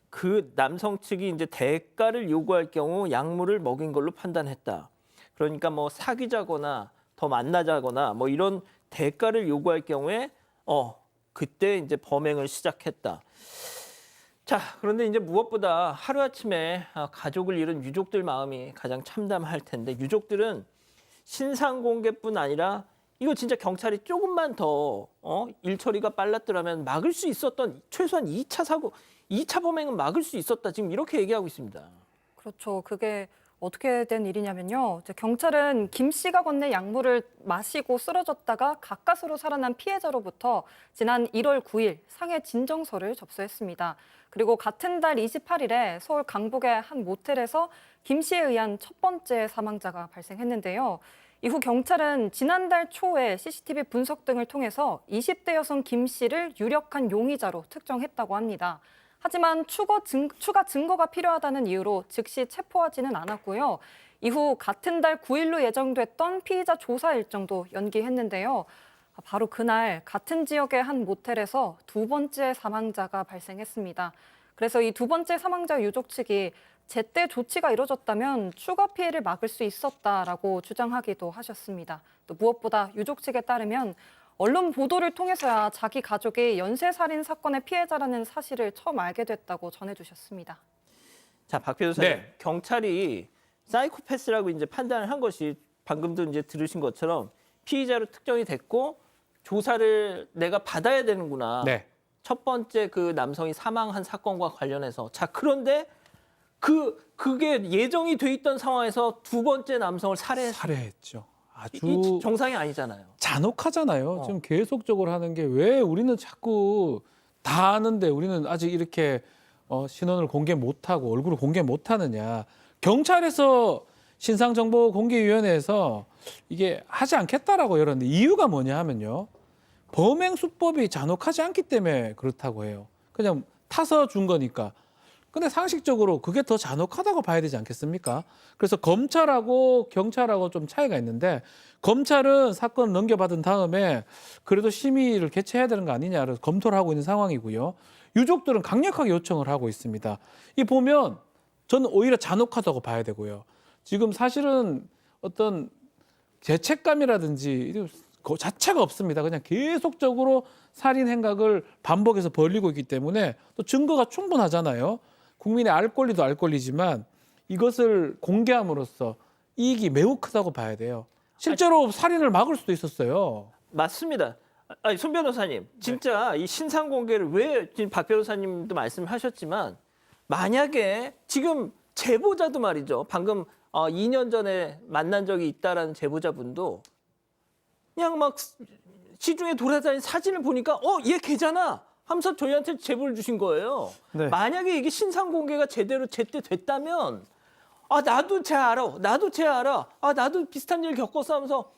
그 남성 측이 이제 대가를 요구할 경우 약물을 먹인 걸로 판단했다. 그러니까 뭐 사귀자거나 더 만나자거나 뭐 이런 대가를 요구할 경우에 그때 이제 범행을 시작했다. 자, 그런데 이제 무엇보다 하루아침에 가족을 잃은 유족들 마음이 가장 참담할 텐데 유족들은 신상 공개뿐 아니라 이거 진짜 경찰이 조금만 더 일 처리가 빨랐더라면 막을 수 있었던 최소한 2차 사고, 2차 범행은 막을 수 있었다. 지금 이렇게 얘기하고 있습니다. 그렇죠. 그게 어떻게 된 일이냐면요. 이제 경찰은 김 씨가 건넨 약물을 마시고 쓰러졌다가 가까스로 살아난 피해자로부터 지난 1월 9일 상해 진정서를 접수했습니다. 그리고 같은 달 28일에 서울 강북의 한 모텔에서 김 씨에 의한 첫 번째 사망자가 발생했는데요. 이후 경찰은 지난달 초에 CCTV 분석 등을 통해서 20대 여성 김 씨를 유력한 용의자로 특정했다고 합니다. 하지만 추가 증거가 필요하다는 이유로 즉시 체포하지는 않았고요. 이후 같은 달 9일로 예정됐던 피의자 조사 일정도 연기했는데요. 바로 그날 같은 지역의 한 모텔에서 두 번째 사망자가 발생했습니다. 그래서 이 두 번째 사망자 유족 측이 제때 조치가 이뤄졌다면 추가 피해를 막을 수 있었다라고 주장하기도 하셨습니다. 또 무엇보다 유족 측에 따르면 언론 보도를 통해서야 자기 가족이 연쇄살인 사건의 피해자라는 사실을 처음 알게 됐다고 전해주셨습니다. 자, 박 변호사님, 네. 경찰이 사이코패스라고 이제 판단을 한 것이 방금도 이제 들으신 것처럼 피의자로 특정이 됐고 조사를 내가 받아야 되는구나. 네. 첫 번째 그 남성이 사망한 사건과 관련해서 자 그런데 그게 예정이 돼 있던 상황에서 두 번째 남성을 살해했죠. 아주 이 정상이 아니잖아요. 잔혹하잖아요. 지금 계속적으로 하는 게 왜 우리는 자꾸 다 아는데 우리는 아직 이렇게 신원을 공개 못하고 얼굴을 공개 못하느냐. 경찰에서 신상정보공개위원회에서 이게 하지 않겠다라고 열었는데 이유가 뭐냐 하면요. 범행 수법이 잔혹하지 않기 때문에 그렇다고 해요. 그냥 타서 준 거니까. 근데 상식적으로 그게 더 잔혹하다고 봐야 되지 않겠습니까? 그래서 검찰하고 경찰하고 좀 차이가 있는데 검찰은 사건을 넘겨받은 다음에 그래도 심의를 개최해야 되는 거 아니냐 그래서 검토를 하고 있는 상황이고요. 유족들은 강력하게 요청을 하고 있습니다. 이 보면 저는 오히려 잔혹하다고 봐야 되고요. 지금 사실은 어떤 죄책감이라든지 그 자체가 없습니다. 그냥 계속적으로 살인 행각을 반복해서 벌이고 있기 때문에 또 증거가 충분하잖아요. 국민의 알 권리도 알 권리지만 이것을 공개함으로써 이익이 매우 크다고 봐야 돼요. 실제로 살인을 막을 수도 있었어요. 맞습니다. 아니, 손 변호사님, 진짜 이 신상 공개를 왜 지금 박 변호사님도 말씀하셨지만 만약에 지금 제보자도 말이죠. 방금 2년 전에 만난 적이 있다라는 제보자분도 그냥 막 시중에 돌아다니는 사진을 보니까 얘 걔잖아 하면서 저희한테 제보를 주신 거예요. 네. 만약에 이게 신상 공개가 제대로 제때 됐다면 나도 쟤 알아. 나도 쟤 알아. 나도 비슷한 일 겪었어 하면서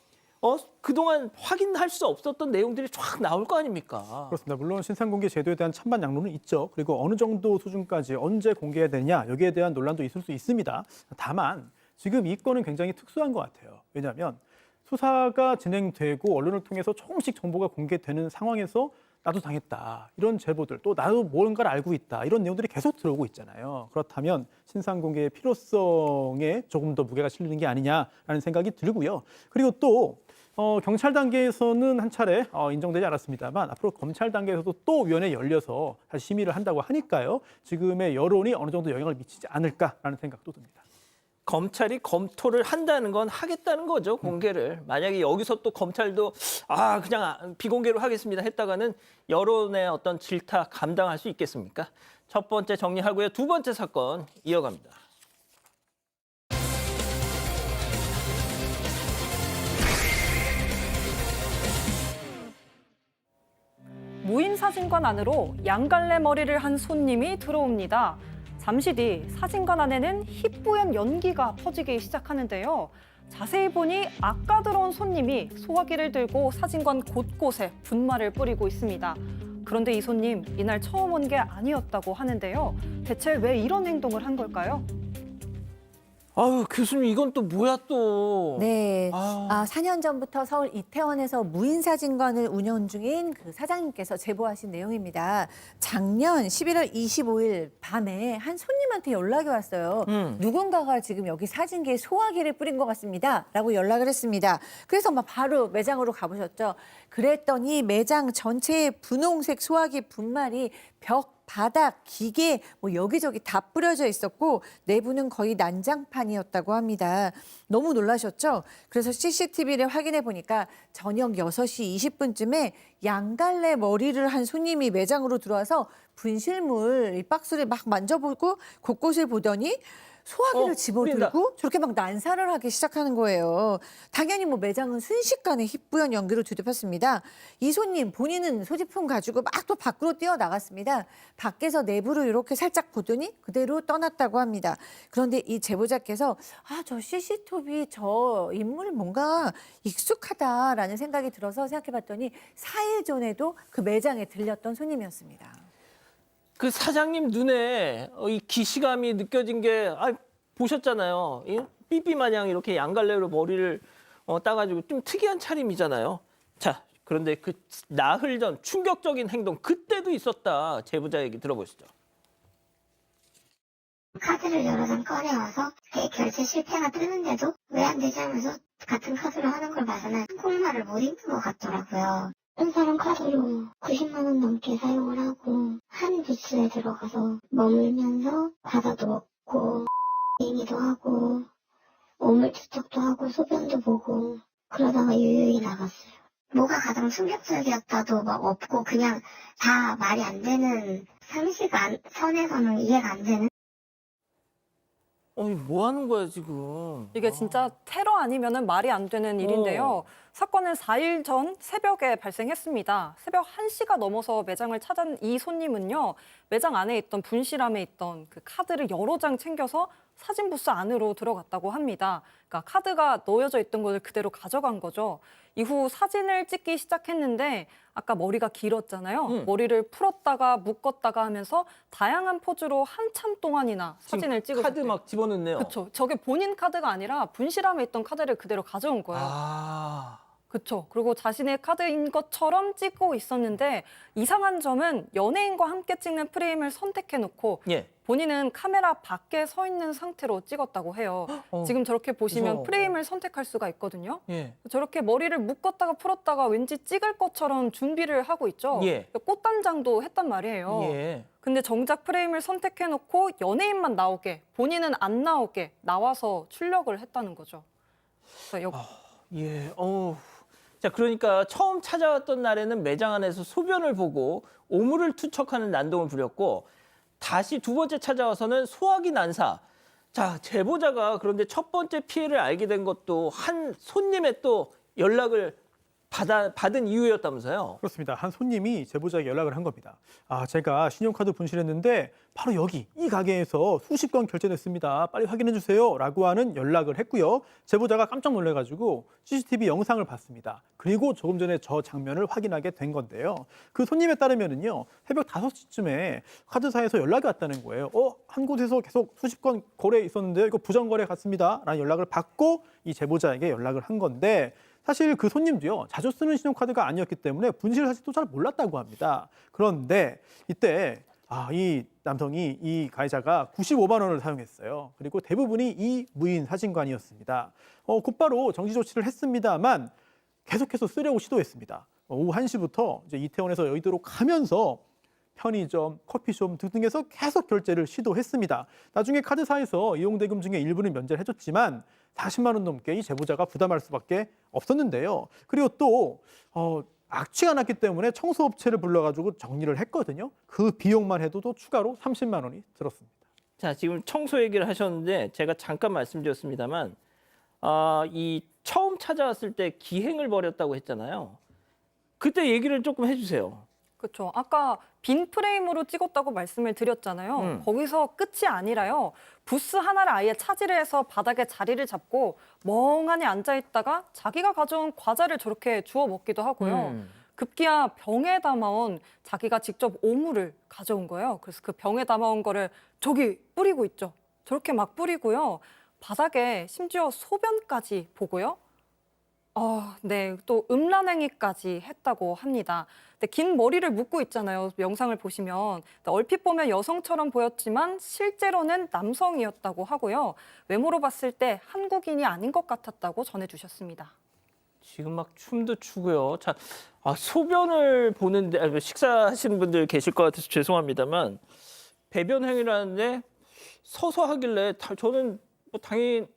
그동안 확인할 수 없었던 내용들이 쫙 나올 거 아닙니까? 그렇습니다. 물론 신상공개 제도에 대한 찬반 양론은 있죠. 그리고 어느 정도 수준까지 언제 공개해야 되느냐 여기에 대한 논란도 있을 수 있습니다. 다만 지금 이 건은 굉장히 특수한 것 같아요. 왜냐하면 수사가 진행되고 언론을 통해서 조금씩 정보가 공개되는 상황에서 나도 당했다. 이런 제보들 또 나도 뭔가를 알고 있다. 이런 내용들이 계속 들어오고 있잖아요. 그렇다면 신상공개의 필요성에 조금 더 무게가 실리는 게 아니냐라는 생각이 들고요. 그리고 또 경찰 단계에서는 한 차례 인정되지 않았습니다만 앞으로 검찰 단계에서도 또 위원회 열려서 다시 심의를 한다고 하니까요. 지금의 여론이 어느 정도 영향을 미치지 않을까라는 생각도 듭니다. 검찰이 검토를 한다는 건 하겠다는 거죠, 공개를. 만약에 여기서 또 검찰도 그냥 비공개로 하겠습니다 했다가는 여론의 어떤 질타 감당할 수 있겠습니까? 첫 번째 정리하고요. 두 번째 사건 이어갑니다. 무인 사진관 안으로 양갈래 머리를 한 손님이 들어옵니다. 잠시 뒤 사진관 안에는 희뿌연 연기가 퍼지기 시작하는데요. 자세히 보니 아까 들어온 손님이 소화기를 들고 사진관 곳곳에 분말을 뿌리고 있습니다. 그런데 이 손님, 이날 처음 온 게 아니었다고 하는데요. 대체 왜 이런 행동을 한 걸까요? 아유, 교수님 이건 또 뭐야 또. 네. 4년 전부터 서울 이태원에서 무인사진관을 운영 중인 그 사장님께서 제보하신 내용입니다. 작년 11월 25일 밤에 한 손님한테 연락이 왔어요. 누군가가 지금 여기 사진기에 소화기를 뿌린 것 같습니다. 라고 연락을 했습니다. 그래서 막 바로 매장으로 가보셨죠. 그랬더니 매장 전체에 분홍색 소화기 분말이 벽, 바닥, 기계 뭐 여기저기 다 뿌려져 있었고 내부는 거의 난장판이었다고 합니다. 너무 놀라셨죠? 그래서 CCTV를 확인해 보니까 저녁 6시 20분쯤에 양갈래 머리를 한 손님이 매장으로 들어와서 분실물 이 박스를 막 만져보고 곳곳을 보더니 소화기를 집어들고 저렇게 막 난사를 하기 시작하는 거예요. 당연히 뭐 매장은 순식간에 희뿌연 연기로 뒤덮였습니다. 이 손님 본인은 소지품 가지고 막 또 밖으로 뛰어나갔습니다. 밖에서 내부를 이렇게 살짝 보더니 그대로 떠났다고 합니다. 그런데 이 제보자께서 저 CCTV 저 인물 뭔가 익숙하다라는 생각이 들어서 생각해봤더니 4일 전에도 그 매장에 들렸던 손님이었습니다. 그 사장님 눈에 이 기시감이 느껴진 게 보셨잖아요. 삐삐 마냥 이렇게 양갈래로 머리를 따가지고 좀 특이한 차림이잖아요. 자, 그런데 그 나흘 전 충격적인 행동 그때도 있었다. 제보자 얘기 들어보시죠. 카드를 여러 장 꺼내와서 결제 실패가 뜨는데도 왜 안 되지 하면서 같은 카드로 하는 걸 봐서는 한국말을 못 읽는 것 같더라고요. 한 사람 카드로 90만 원 넘게 사용을 하고 한 부스에 들어가서 머물면서 과자도 먹고 얘기도 하고 오물 추적도 하고 소변도 보고 그러다가 유유히 나갔어요. 뭐가 가장 충격적이었다도 막 없고 그냥 다 말이 안 되는 상식선에서는 이해가 안 되는. 어이 뭐 하는 거야 지금? 이게 진짜 테러 아니면은 말이 안 되는 일인데요. 사건은 4일 전 새벽에 발생했습니다. 새벽 1시가 넘어서 매장을 찾은 이 손님은요. 매장 안에 있던 분실함에 있던 그 카드를 여러 장 챙겨서 사진 부스 안으로 들어갔다고 합니다. 그러니까 카드가 놓여져 있던 것을 그대로 가져간 거죠. 이후 사진을 찍기 시작했는데 아까 머리가 길었잖아요. 머리를 풀었다가 묶었다가 하면서 다양한 포즈로 한참 동안이나 사진을 찍었어요. 카드 막 집어넣네요. 그렇죠. 저게 본인 카드가 아니라 분실함에 있던 카드를 그대로 가져온 거예요. 아. 그렇죠. 그리고 자신의 카드인 것처럼 찍고 있었는데 이상한 점은 연예인과 함께 찍는 프레임을 선택해놓고 예. 본인은 카메라 밖에 서 있는 상태로 찍었다고 해요. 지금 저렇게 보시면 무서워. 프레임을 선택할 수가 있거든요. 예. 저렇게 머리를 묶었다가 풀었다가 왠지 찍을 것처럼 준비를 하고 있죠. 예. 꽃단장도 했단 말이에요. 예. 근데 정작 프레임을 선택해놓고 연예인만 나오게, 본인은 안 나오게 나와서 출력을 했다는 거죠. 그래서 예. 자, 그러니까 처음 찾아왔던 날에는 매장 안에서 소변을 보고 오물을 투척하는 난동을 부렸고 다시 두 번째 찾아와서는 소화기 난사. 자, 제보자가 그런데 첫 번째 피해를 알게 된 것도 한 손님의 또 연락을 받은 이유였다면서요? 그렇습니다. 한 손님이 제보자에게 연락을 한 겁니다. 제가 신용카드 분실했는데 바로 여기 이 가게에서 수십 건 결제됐습니다. 빨리 확인해 주세요. 라고 하는 연락을 했고요. 제보자가 깜짝 놀래가지고 CCTV 영상을 봤습니다. 그리고 조금 전에 저 장면을 확인하게 된 건데요. 그 손님에 따르면은요, 새벽 5시쯤에 카드사에서 연락이 왔다는 거예요. 한 곳에서 계속 수십 건 거래 있었는데 이거 부정거래 같습니다. 라는 연락을 받고 이 제보자에게 연락을 한 건데 사실 그 손님도요, 자주 쓰는 신용카드가 아니었기 때문에 분실 사실도 잘 몰랐다고 합니다. 그런데 이때 이 남성이 이 가해자가 95만 원을 사용했어요. 그리고 대부분이 이 무인 사진관이었습니다. 곧바로 정지 조치를 했습니다만 계속해서 쓰려고 시도했습니다. 오후 1시부터 이제 이태원에서 여의도로 가면서 편의점, 커피숍 등등에서 계속 결제를 시도했습니다. 나중에 카드사에서 이용대금 중에 일부는 면제를 해줬지만 40만 원 넘게 이 제보자가 부담할 수밖에 없었는데요. 그리고 또 악취가 났기 때문에 청소업체를 불러가지고 정리를 했거든요. 그 비용만 해도 또 추가로 30만 원이 들었습니다. 자, 지금 청소 얘기를 하셨는데 제가 잠깐 말씀드렸습니다만 이 처음 찾아왔을 때 기행을 벌였다고 했잖아요. 그때 얘기를 조금 해주세요. 그렇죠. 아까 빈 프레임으로 찍었다고 말씀을 드렸잖아요. 거기서 끝이 아니라요. 부스 하나를 아예 차지를 해서 바닥에 자리를 잡고 멍하니 앉아있다가 자기가 가져온 과자를 저렇게 주워 먹기도 하고요. 급기야 병에 담아온 자기가 직접 오물을 가져온 거예요. 그래서 그 병에 담아온 거를 저기 뿌리고 있죠. 저렇게 막 뿌리고요. 바닥에 심지어 소변까지 보고요. 네, 또 음란행위까지 했다고 합니다. 근데 긴 머리를 묶고 있잖아요. 영상을 보시면 얼핏 보면 여성처럼 보였지만 실제로는 남성이었다고 하고요. 외모로 봤을 때 한국인이 아닌 것 같았다고 전해주셨습니다. 지금 막 춤도 추고요. 자, 소변을 보는데 식사하시는 분들 계실 것 같아서 죄송합니다만 배변 행위라는데 서서 하길래 저는 당연히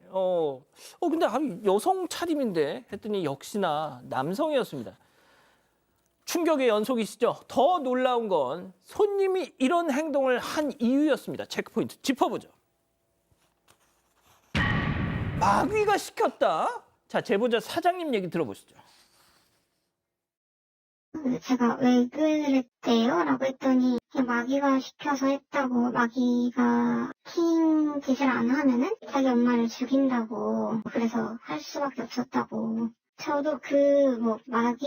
근데 여성 차림인데 했더니 역시나 남성이었습니다. 충격의 연속이시죠. 더 놀라운 건 손님이 이런 행동을 한 이유였습니다. 체크포인트 짚어보죠. 마귀가 시켰다. 자, 제보자 사장님 얘기 들어보시죠. 제가 왜 그랬대요? 라고 했더니 마귀가 시켜서 했다고, 마귀가 킹 짓을 안 하면은 자기 엄마를 죽인다고, 그래서 할 수밖에 없었다고. 저도 마귀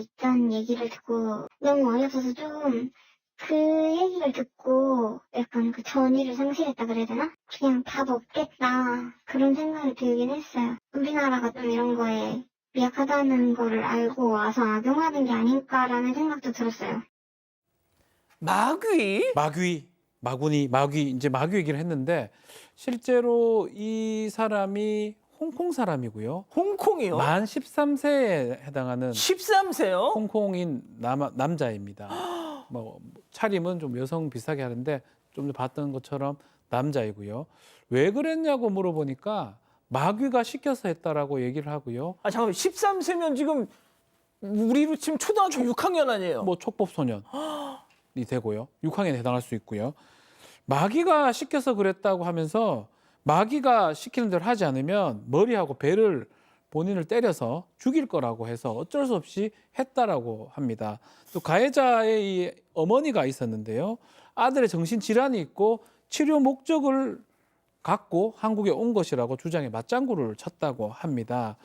있다는 얘기를 듣고 너무 어이없어서 좀 그 얘기를 듣고 약간 그 전의를 상실했다 그래야 되나? 그냥 답 없겠다 그런 생각이 들긴 했어요. 우리나라가 좀 이런 거에 미약하다는 거를 알고 와서 악용하는 게 아닐까라는 생각도 들었어요. 마귀? 마귀 이제 마귀 얘기를 했는데 실제로 이 사람이 홍콩 사람이고요. 홍콩이요? 만 13세에 해당하는 13세요? 홍콩인 남자입니다. 차림은 좀 여성 비슷하게 하는데 좀 봤던 것처럼 남자이고요. 왜 그랬냐고 물어보니까 마귀가 시켜서 했다라고 얘기를 하고요. 아 잠깐만 13세면 지금 우리로 치면 초등학교 6학년 아니에요? 뭐 촉법 소년이 되고요. 6학년에 해당할 수 있고요. 마귀가 시켜서 그랬다고 하면서 마귀가 시키는 대로 하지 않으면 머리하고 배를 본인을 때려서 죽일 거라고 해서 어쩔 수 없이 했다라고 합니다. 또 가해자의 이 어머니가 있었는데요. 아들의 정신질환이 있고 치료 목적을 갖고 한국에 온 것이라고 주장에 맞장구를 쳤다고 합니다.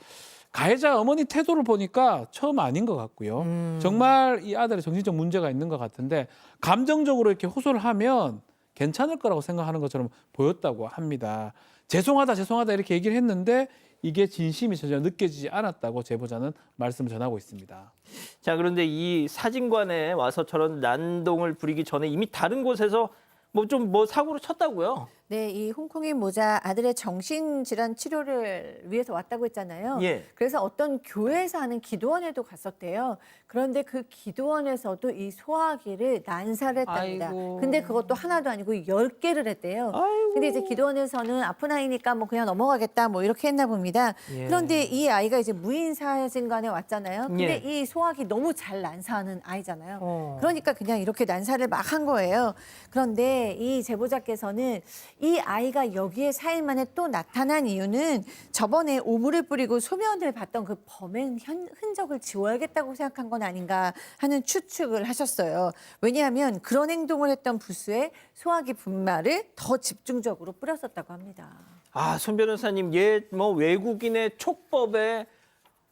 가해자 어머니 태도를 보니까 처음 아닌 것 같고요. 정말 이 아들의 정신적 문제가 있는 것 같은데 감정적으로 이렇게 호소를 하면 괜찮을 거라고 생각하는 것처럼 보였다고 합니다. 죄송하다 이렇게 얘기를 했는데 이게 진심이 전혀 느껴지지 않았다고 제보자는 말씀을 전하고 있습니다. 자, 그런데 이 사진관에 와서 저런 난동을 부리기 전에 이미 다른 곳에서 뭐 사고를 쳤다고요? 네, 이 홍콩인 모자 아들의 정신질환 치료를 위해서 왔다고 했잖아요. 예. 그래서 어떤 교회에서 하는 기도원에도 갔었대요. 그런데 그 기도원에서도 이 소화기를 난사를 했답니다. 아이고. 근데 그것도 하나도 아니고 10개를 했대요. 아이고. 근데 이제 기도원에서는 아픈 아이니까 뭐 그냥 넘어가겠다 뭐 이렇게 했나 봅니다. 예. 그런데 이 아이가 이제 무인사진관에 왔잖아요. 근데 예. 이 소화기 너무 잘 난사하는 아이잖아요. 어. 그러니까 그냥 이렇게 난사를 막 한 거예요. 그런데 이 제보자께서는 이 아이가 여기에 4일 만에 또 나타난 이유는 저번에 오물을 뿌리고 소변을 봤던 그 범행 흔적을 지워야겠다고 생각한 건 아닌가 하는 추측을 하셨어요. 왜냐하면 그런 행동을 했던 부수에 소화기 분말을 더 집중적으로 뿌렸었다고 합니다. 아, 손 변호사님, 외국인의 촉법에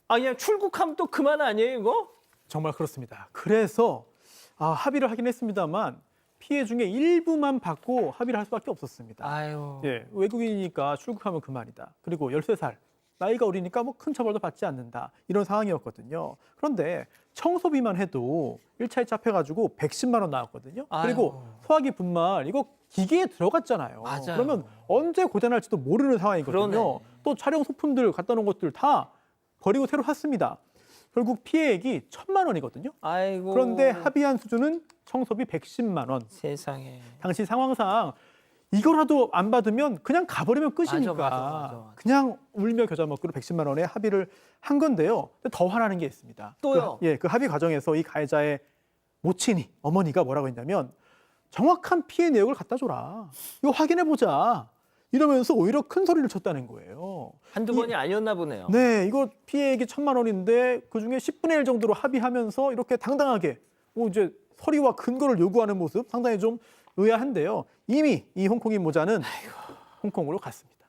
그냥 출국하면 또 그만 아니에요, 이거? 정말 그렇습니다. 그래서 합의를 하긴 했습니다만 피해 중에 일부만 받고 합의를 할 수밖에 없었습니다. 아유. 예, 외국인이니까 출국하면 그만이다. 그리고 13살, 나이가 어리니까 뭐 큰 처벌도 받지 않는다. 이런 상황이었거든요. 그런데 청소비만 해도 1차 2차 합해가지고 110만 원 나왔거든요. 그리고 소화기 분말 이거 기계에 들어갔잖아요. 맞아요. 그러면 언제 고장날지도 모르는 상황이거든요. 그러네. 또 촬영 소품들 갖다 놓은 것들 다 버리고 새로 샀습니다. 결국 피해액이 1,000만 원이거든요. 아이고. 그런데 합의한 수준은 청소비 110만 원. 세상에. 당시 상황상 이거라도 안 받으면 그냥 가버리면 끝이니까 맞아. 그냥 울며 겨자 먹기로 110만 원에 합의를 한 건데요. 근데 더 화나는 게 있습니다. 또요? 그 합의 과정에서 이 가해자의 모친이 어머니가 뭐라고 했냐면 정확한 피해 내역을 갖다 줘라. 이거 확인해 보자. 이러면서 오히려 큰 소리를 쳤다는 거예요. 한두 번이 아니었나 보네요. 네, 이거 피해액이 1,000만 원인데 그중에 10분의 1 정도로 합의하면서 이렇게 당당하게 이제 서류와 근거를 요구하는 모습 상당히 좀 의아한데요. 이미 이 홍콩인 모자는 홍콩으로 갔습니다.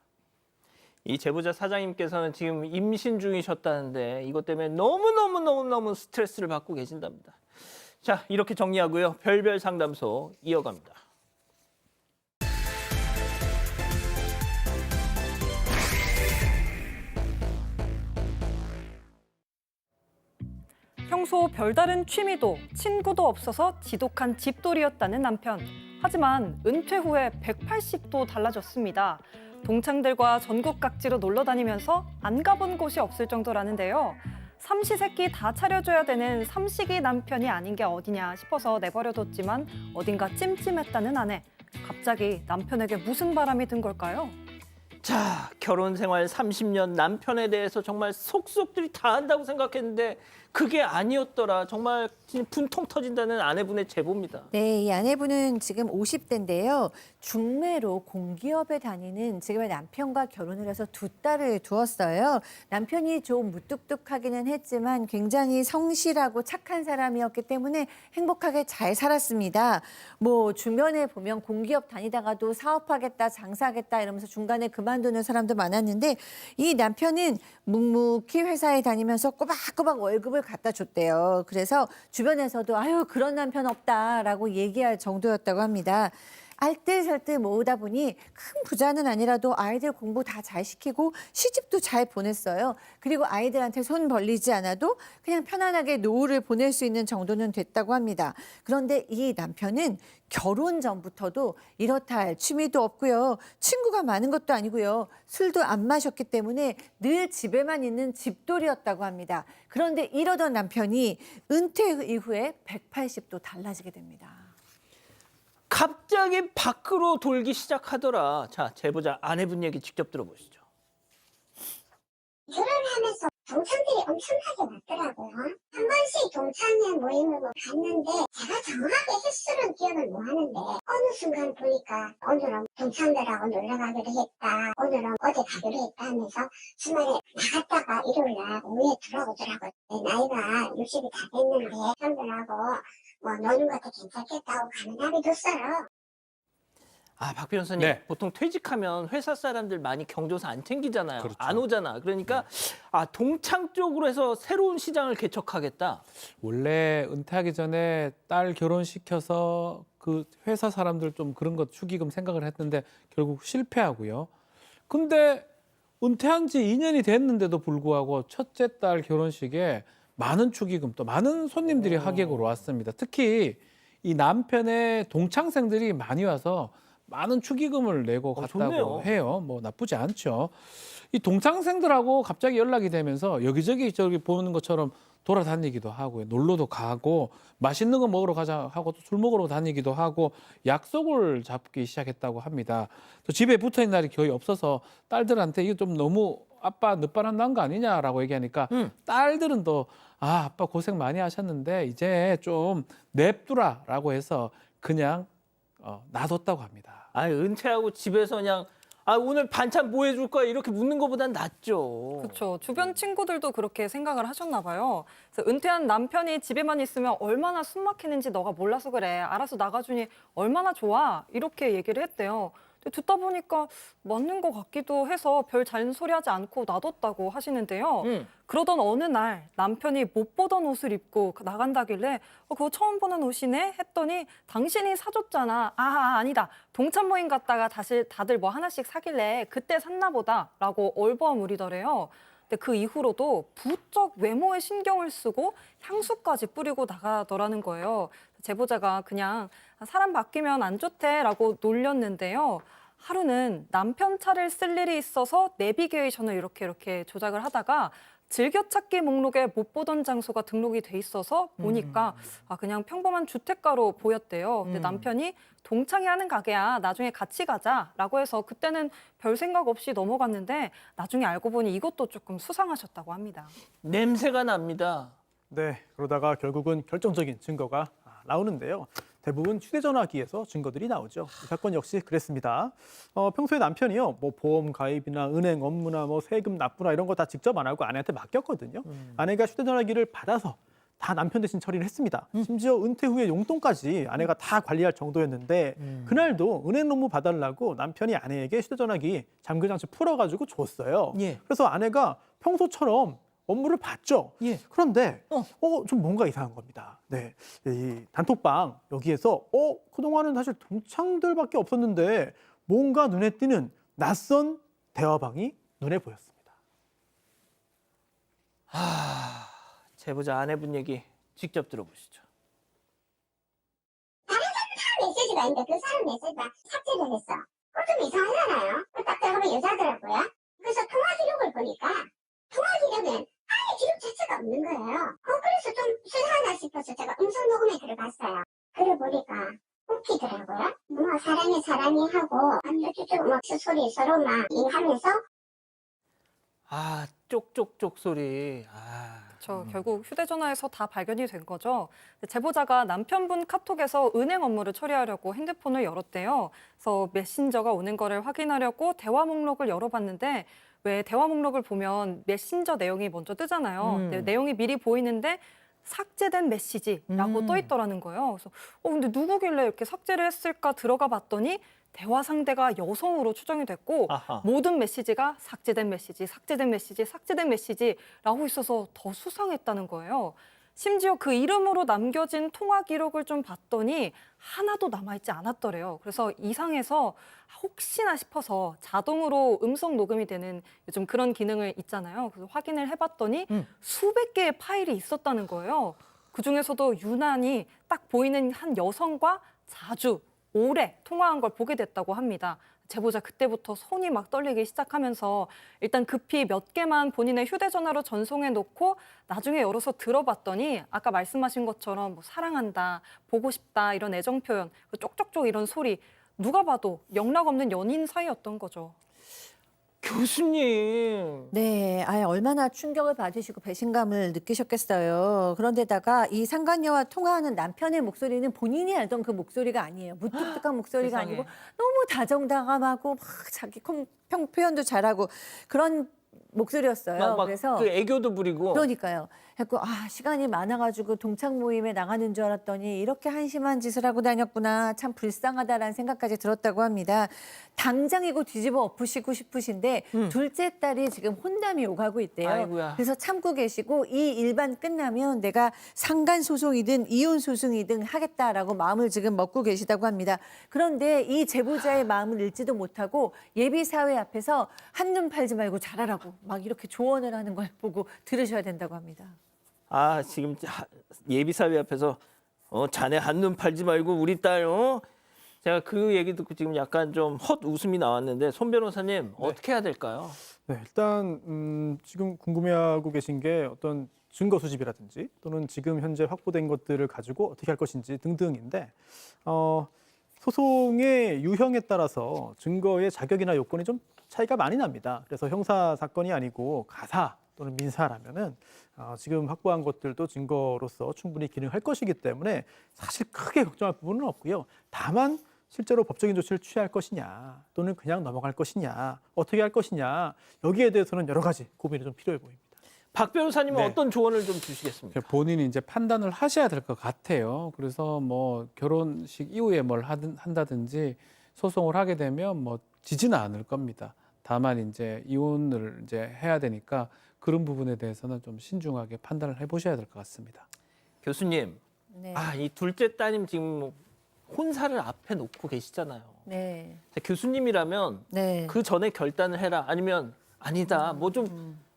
이 제보자 사장님께서는 지금 임신 중이셨다는데 이것 때문에 너무 스트레스를 받고 계신답니다. 자, 이렇게 정리하고요. 별별 상담소 이어갑니다. 평소 별다른 취미도 친구도 없어서 지독한 집돌이였다는 남편. 하지만 은퇴 후에 180도 달라졌습니다. 동창들과 전국 각지로 놀러 다니면서 안 가본 곳이 없을 정도라는데요. 삼시세끼 다 차려줘야 되는 삼식이 남편이 아닌 게 어디냐 싶어서 내버려뒀지만 어딘가 찜찜했다는 아내. 갑자기 남편에게 무슨 바람이 든 걸까요? 자, 결혼 생활 30년 남편에 대해서 정말 속속들이 다 안다고 생각했는데 그게 아니었더라. 정말 분통 터진다는 아내분의 제보입니다. 네, 이 아내분은 지금 50대인데요. 중매로 공기업에 다니는 지금의 남편과 결혼을 해서 2딸을 두었어요. 남편이 좀 무뚝뚝하기는 했지만 굉장히 성실하고 착한 사람이었기 때문에 행복하게 잘 살았습니다. 주변에 보면 공기업 다니다가도 사업하겠다, 장사하겠다 이러면서 중간에 그만두는 사람도 많았는데 이 남편은 묵묵히 회사에 다니면서 꼬박꼬박 월급을 갖다 줬대요. 그래서 주변에서도 아유 그런 남편 없다라고 얘기할 정도였다고 합니다. 알뜰살뜰 모으다 보니 큰 부자는 아니라도 아이들 공부 다 잘 시키고 시집도 잘 보냈어요. 그리고 아이들한테 손 벌리지 않아도 그냥 편안하게 노후를 보낼 수 있는 정도는 됐다고 합니다. 그런데 이 남편은 결혼 전부터도 이렇다 할 취미도 없고요. 친구가 많은 것도 아니고요. 술도 안 마셨기 때문에 늘 집에만 있는 집돌이였다고 합니다. 그런데 이러던 남편이 은퇴 이후에 180도 달라지게 됩니다. 갑자기 밖으로 돌기 시작하더라. 자, 제보자 아내분 얘기 직접 들어보시죠. 결혼하면서 동창들이 엄청나게 많더라고요. 한 번씩 동창회 모임을 갔는데 제가 정확하게 횟수는 기억을 못 하는데 어느 순간 보니까 오늘은 동창들하고 놀러 가기로 했다. 오늘은 어디 가기로 했다 하면서 주말에 나갔다가 일요일날 오후에 들어오더라고요. 나이가 60이 다 됐는데 형들하고 뭐 노는 것도 괜찮겠다고 가는 날이 됐어요. 아, 박 변호사님, 네. 보통 퇴직하면 회사 사람들 많이 경조사 안 챙기잖아요. 그렇죠. 안 오잖아. 그러니까 동창 쪽으로 해서 새로운 시장을 개척하겠다. 원래 은퇴하기 전에 딸 결혼시켜서 그 회사 사람들 좀 그런 것 축의금 생각을 했는데 결국 실패하고요. 근데 은퇴한 지 2년이 됐는데도 불구하고 첫째 딸 결혼식에 많은 축의금 또 많은 손님들이 하객으로 왔습니다. 특히 이 남편의 동창생들이 많이 와서 많은 축의금을 내고 갔다고 좋네요. 해요. 뭐 나쁘지 않죠. 이 동창생들하고 갑자기 연락이 되면서 여기저기 저기 보는 것처럼 돌아다니기도 하고요. 놀러도 가고 맛있는 거 먹으러 가자 하고 또 술 먹으러 다니기도 하고 약속을 잡기 시작했다고 합니다. 또 집에 붙어 있는 날이 거의 없어서 딸들한테 이거 좀 너무 아빠 늦바람 난 거 아니냐라고 얘기하니까 딸들은 또 아빠 고생 많이 하셨는데 이제 좀 냅두라라고 해서 그냥 놔뒀다고 합니다. 은퇴하고 집에서 그냥 오늘 반찬 뭐 해줄 거야 이렇게 묻는 것보단 낫죠. 그렇죠. 주변 친구들도 그렇게 생각을 하셨나 봐요. 그래서 은퇴한 남편이 집에만 있으면 얼마나 숨 막히는지 너가 몰라서 그래. 알아서 나가주니 얼마나 좋아. 이렇게 얘기를 했대요. 근데 듣다 보니까 맞는 것 같기도 해서 별 잔소리하지 않고 놔뒀다고 하시는데요. 그러던 어느 날 남편이 못 보던 옷을 입고 나간다길래 그거 처음 보는 옷이네 했더니 당신이 사줬잖아. 아니다. 동참 모임 갔다가 다들 뭐 하나씩 사길래 그때 샀나 보다 라고 얼버무리더래요. 근데 그 이후로도 부쩍 외모에 신경을 쓰고 향수까지 뿌리고 나가더라는 거예요. 제보자가 그냥 사람 바뀌면 안 좋대라고 놀렸는데요. 하루는 남편 차를 쓸 일이 있어서 내비게이션을 이렇게 조작을 하다가 즐겨찾기 목록에 못 보던 장소가 등록이 돼 있어서 보니까 그냥 평범한 주택가로 보였대요. 근데 남편이 동창회 하는 가게야. 나중에 같이 가자라고 해서 그때는 별 생각 없이 넘어갔는데 나중에 알고 보니 이것도 조금 수상하셨다고 합니다. 냄새가 납니다. 네, 그러다가 결국은 결정적인 증거가 나오는데요. 대부분 휴대전화기에서 증거들이 나오죠. 이 사건 역시 그랬습니다. 평소에 남편이요, 뭐 보험 가입이나 은행 업무나 뭐 세금 납부나 이런 거 다 직접 안 하고 아내한테 맡겼거든요. 아내가 휴대전화기를 받아서 다 남편 대신 처리를 했습니다. 심지어 은퇴 후에 용돈까지 아내가 다 관리할 정도였는데 그날도 은행 업무 봐달라고 남편이 아내에게 휴대전화기 잠금장치 풀어가지고 줬어요. 예. 그래서 아내가 평소처럼 업무를 봤죠. 예. 그런데 좀 뭔가 이상한 겁니다. 네, 이 단톡방 여기에서 그동안은 사실 동창들밖에 없었는데 뭔가 눈에 띄는 낯선 대화방이 눈에 보였습니다. 제보자 아내분 얘기 직접 들어보시죠. 다른 사람 메시지가 있는데 그 사람 메시지가 삭제를 했어. 좀 이상하잖아요. 딱 들어가면 여자더라고요. 그래서 통화 기록을 보니까 통화 기록엔 아예 기록 자체가 없는 거예요. 그래서 좀 수상하다 싶어서 제가 음성 녹음에 들어갔어요. 그래 보니까 웃기더라고요. 뭐 사랑이 하고 쭉쭉 막 소리 서로 막 하면서 쪽쪽쪽 소리. 결국 휴대전화에서 다 발견이 된 거죠. 제보자가 남편분 카톡에서 은행 업무를 처리하려고 핸드폰을 열었대요. 그래서 메신저가 오는 거를 확인하려고 대화 목록을 열어봤는데 왜 대화 목록을 보면 메신저 내용이 먼저 뜨잖아요. 근데 내용이 미리 보이는데 삭제된 메시지라고 떠 있더라는 거예요. 그래서 근데 누구길래 이렇게 삭제를 했을까 들어가 봤더니 대화 상대가 여성으로 추정이 됐고 모든 메시지가 삭제된 메시지라고 있어서 더 수상했다는 거예요. 심지어 그 이름으로 남겨진 통화 기록을 좀 봤더니 하나도 남아있지 않았더래요. 그래서 이상해서 혹시나 싶어서 자동으로 음성 녹음이 되는 요즘 그런 기능을 있잖아요. 그래서 확인을 해봤더니 수백 개의 파일이 있었다는 거예요. 그중에서도 유난히 딱 보이는 한 여성과 자주 오래 통화한 걸 보게 됐다고 합니다. 제보자 그때부터 손이 막 떨리기 시작하면서 일단 급히 몇 개만 본인의 휴대전화로 전송해 놓고 나중에 열어서 들어봤더니 아까 말씀하신 것처럼 뭐 사랑한다, 보고 싶다 이런 애정 표현, 쪽쪽쪽 이런 소리 누가 봐도 영락 없는 연인 사이였던 거죠. 교수님. 네, 얼마나 충격을 받으시고 배신감을 느끼셨겠어요. 그런데다가 이 상간녀와 통화하는 남편의 목소리는 본인이 알던 그 목소리가 아니에요. 무뚝뚝한 목소리가 세상에. 아니고 너무 다정다감하고 막 자기 표현도 잘하고 그런 목소리였어요. 막 그래서 그 애교도 부리고. 그러니까요. 그래서 시간이 많아가지고 동창 모임에 나가는 줄 알았더니 이렇게 한심한 짓을 하고 다녔구나. 참 불쌍하다라는 생각까지 들었다고 합니다. 당장이고 뒤집어 엎으시고 싶으신데 둘째 딸이 지금 혼담이 오가고 있대요. 아이고야. 그래서 참고 계시고 이 일반 끝나면 내가 상간 소송이든 이혼 소송이든 하겠다라고 마음을 지금 먹고 계시다고 합니다. 그런데 이 제보자의 마음을 읽지도 못하고 예비 사회 앞에서 한눈 팔지 말고 잘하라고 막 이렇게 조언을 하는 걸 보고 들으셔야 된다고 합니다. 지금 예비사회 앞에서 자네 한눈 팔지 말고 우리 딸 제가 그 얘기 듣고 지금 약간 좀 헛웃음이 나왔는데 손 변호사님 어떻게 해야 될까요? 네, 일단 지금 궁금해하고 계신 게 어떤 증거 수집이라든지 또는 지금 현재 확보된 것들을 가지고 어떻게 할 것인지 등등인데 소송의 유형에 따라서 증거의 자격이나 요건이 좀 차이가 많이 납니다. 그래서 형사 사건이 아니고 가사 또는 민사라면은 지금 확보한 것들도 증거로서 충분히 기능할 것이기 때문에 사실 크게 걱정할 부분은 없고요. 다만 실제로 법적인 조치를 취할 것이냐 또는 그냥 넘어갈 것이냐 어떻게 할 것이냐 여기에 대해서는 여러 가지 고민이 좀 필요해 보입니다. 박 변호사님은 네. 어떤 조언을 좀 주시겠습니까? 본인이 이제 판단을 하셔야 될 것 같아요. 그래서 뭐 결혼식 이후에 뭘 한다든지 소송을 하게 되면 뭐 지지는 않을 겁니다. 다만 이제 이혼을 이제 해야 되니까 그런 부분에 대해서는 좀 신중하게 판단을 해보셔야 될 것 같습니다. 교수님, 네. 이 둘째 따님 지금 혼사를 앞에 놓고 계시잖아요. 네. 교수님이라면 네. 그 전에 결단을 해라 아니면 아니다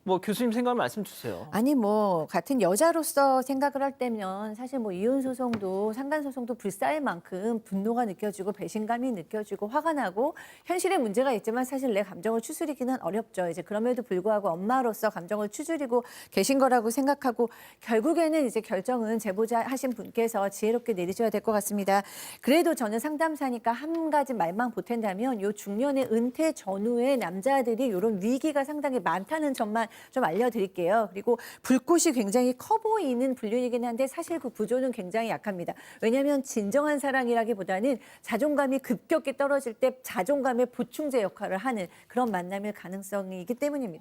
뭐 교수님 생각 말씀 주세요. 아니 뭐 같은 여자로서 생각을 할 때면 사실 뭐 이혼 소송도 상간 소송도 불사의 만큼 분노가 느껴지고 배신감이 느껴지고 화가 나고 현실에 문제가 있지만 사실 내 감정을 추스리기는 어렵죠. 이제 그럼에도 불구하고 엄마로서 감정을 추스리고 계신 거라고 생각하고 결국에는 이제 결정은 제보자 하신 분께서 지혜롭게 내리셔야 될 것 같습니다. 그래도 저는 상담사니까 한 가지 말만 보탠다면 요 중년의 은퇴 전후의 남자들이 이런 위기가 상당히 많다는 점만 좀 알려드릴게요. 그리고 불꽃이 굉장히 커 보이는 불륜이긴 한데 사실 그 구조는 굉장히 약합니다. 왜냐하면 진정한 사랑이라기보다는 자존감이 급격히 떨어질 때 자존감의 보충제 역할을 하는 그런 만남일 가능성이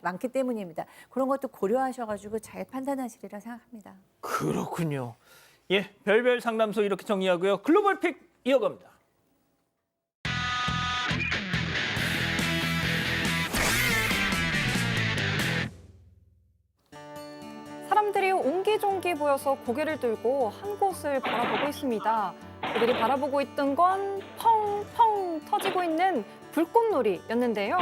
많기 때문입니다. 그런 것도 고려하셔가지고 잘 판단하시리라 생각합니다. 그렇군요. 예, 별별 상담소 이렇게 정리하고요. 글로벌 픽 이어갑니다. 사람들이 옹기종기 보여서 고개를 들고 한 곳을 바라보고 있습니다. 그들이 바라보고 있던 건 펑펑 터지고 있는 불꽃놀이였는데요.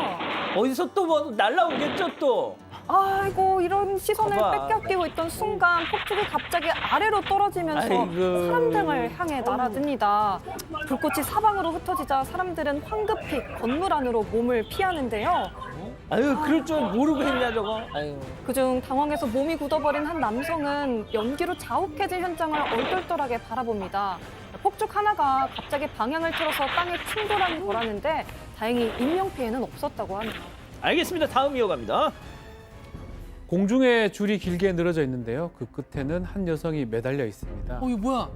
어디서 또 뭐 날라오겠죠 또. 아이고 이런 시선을 봐봐. 뺏겨끼고 있던 순간 폭죽이 갑자기 아래로 떨어지면서 아이고. 사람들을 향해 날아듭니다. 불꽃이 사방으로 흩어지자 사람들은 황급히 건물 안으로 몸을 피하는데요. 아유 그럴 줄 모르고 했냐 저거. 아유. 그중 당황해서 몸이 굳어버린 한 남성은 연기로 자욱해진 현장을 얼떨떨하게 바라봅니다. 폭죽 하나가 갑자기 방향을 틀어서 땅에 충돌한 거라는데 다행히 인명피해는 없었다고 합니다. 알겠습니다. 다음 이어갑니다. 공중에 줄이 길게 늘어져 있는데요. 그 끝에는 한 여성이 매달려 있습니다. 이거 뭐야?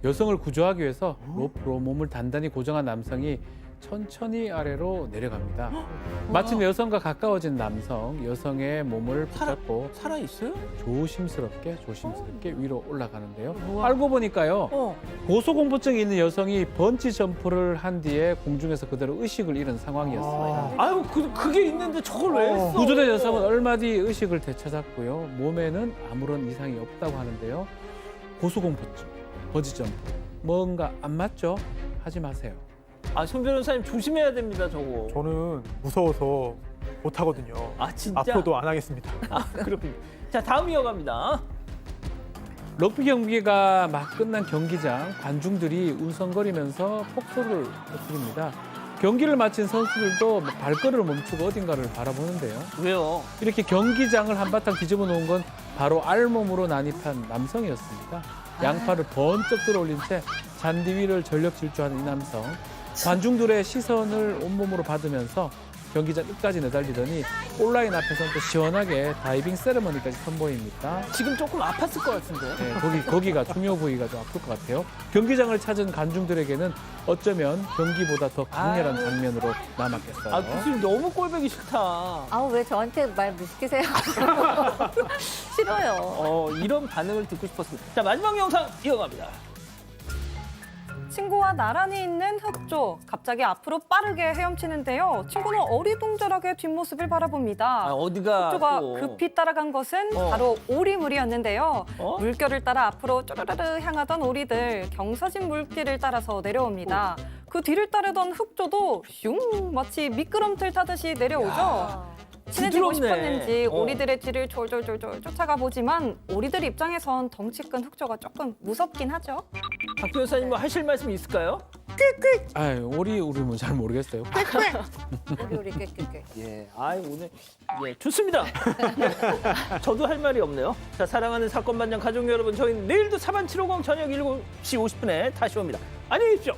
여성을 구조하기 위해서 로프로 몸을 단단히 고정한 남성이 천천히 아래로 내려갑니다. 마침 여성과 가까워진 남성, 여성의 몸을 붙잡고 살아 있어요? 조심스럽게 위로 올라가는데요. 알고 보니까요. 고소공포증이 있는 여성이 번지 점프를 한 뒤에 공중에서 그대로 의식을 잃은 상황이었습니다. 아유 그게 있는데 저걸 왜 했어? 구조된 여성은 얼마 뒤 의식을 되찾았고요. 몸에는 아무런 이상이 없다고 하는데요. 고소공포증, 번지 점프, 뭔가 안 맞죠? 하지 마세요. 손 변호사님 조심해야 됩니다 저거. 저는 무서워서 못 하거든요. 진짜? 앞으로도 안 하겠습니다. 그렇군요. 자 다음 이어갑니다. 럭비 경기가 막 끝난 경기장, 관중들이 우성거리면서 폭소를 터뜨립니다. 경기를 마친 선수들도 발걸음을 멈추고 어딘가를 바라보는데요. 왜요? 이렇게 경기장을 한바탕 뒤집어 놓은 건 바로 알몸으로 난입한 남성이었습니다. 양팔을 번쩍 들어올린 채 잔디 위를 전력 질주하는 이 남성. 관중들의 시선을 온몸으로 받으면서 경기장 끝까지 내달리더니 온라인 앞에서는 또 시원하게 다이빙 세레머니까지 선보입니다. 지금 조금 아팠을 것 같은데. 네, 거기가 중요 부위가 좀 아플 것 같아요. 경기장을 찾은 관중들에게는 어쩌면 경기보다 더 강렬한 장면으로 남았겠어요. 아, 교수님 너무 꼴보기 싫다. 아우 왜 저한테 말 못 시키세요? 싫어요. 이런 반응을 듣고 싶었습니다. 자, 마지막 영상 이어갑니다. 친구와 나란히 있는 흑조. 갑자기 앞으로 빠르게 헤엄치는데요. 친구는 어리둥절하게 뒷모습을 바라봅니다. 어디가 흑조가 또. 급히 따라간 것은 바로 오리물이었는데요. 물결을 따라 앞으로 쪼르르르 향하던 오리들, 경사진 물길을 따라서 내려옵니다. 그 뒤를 따르던 흑조도 슝 마치 미끄럼틀 타듯이 내려오죠. 친해지고 부드럽네. 싶었는지 오리들의 뒤를 졸졸졸졸 쫓아가 보지만 오리들 입장에선 덩치 큰 흑조가 조금 무섭긴 하죠. 박 교사님 뭐 하실 말씀 있을까요? 오리물은 잘 모르겠어요. 우리 꾀꾀꾀. 예, 오늘 좋습니다. 저도 할 말이 없네요. 자, 사랑하는 사건 반장 가족 여러분, 저희는 내일도 사반 750 저녁 7시 50분에 다시 옵니다. 안녕히 계십시오.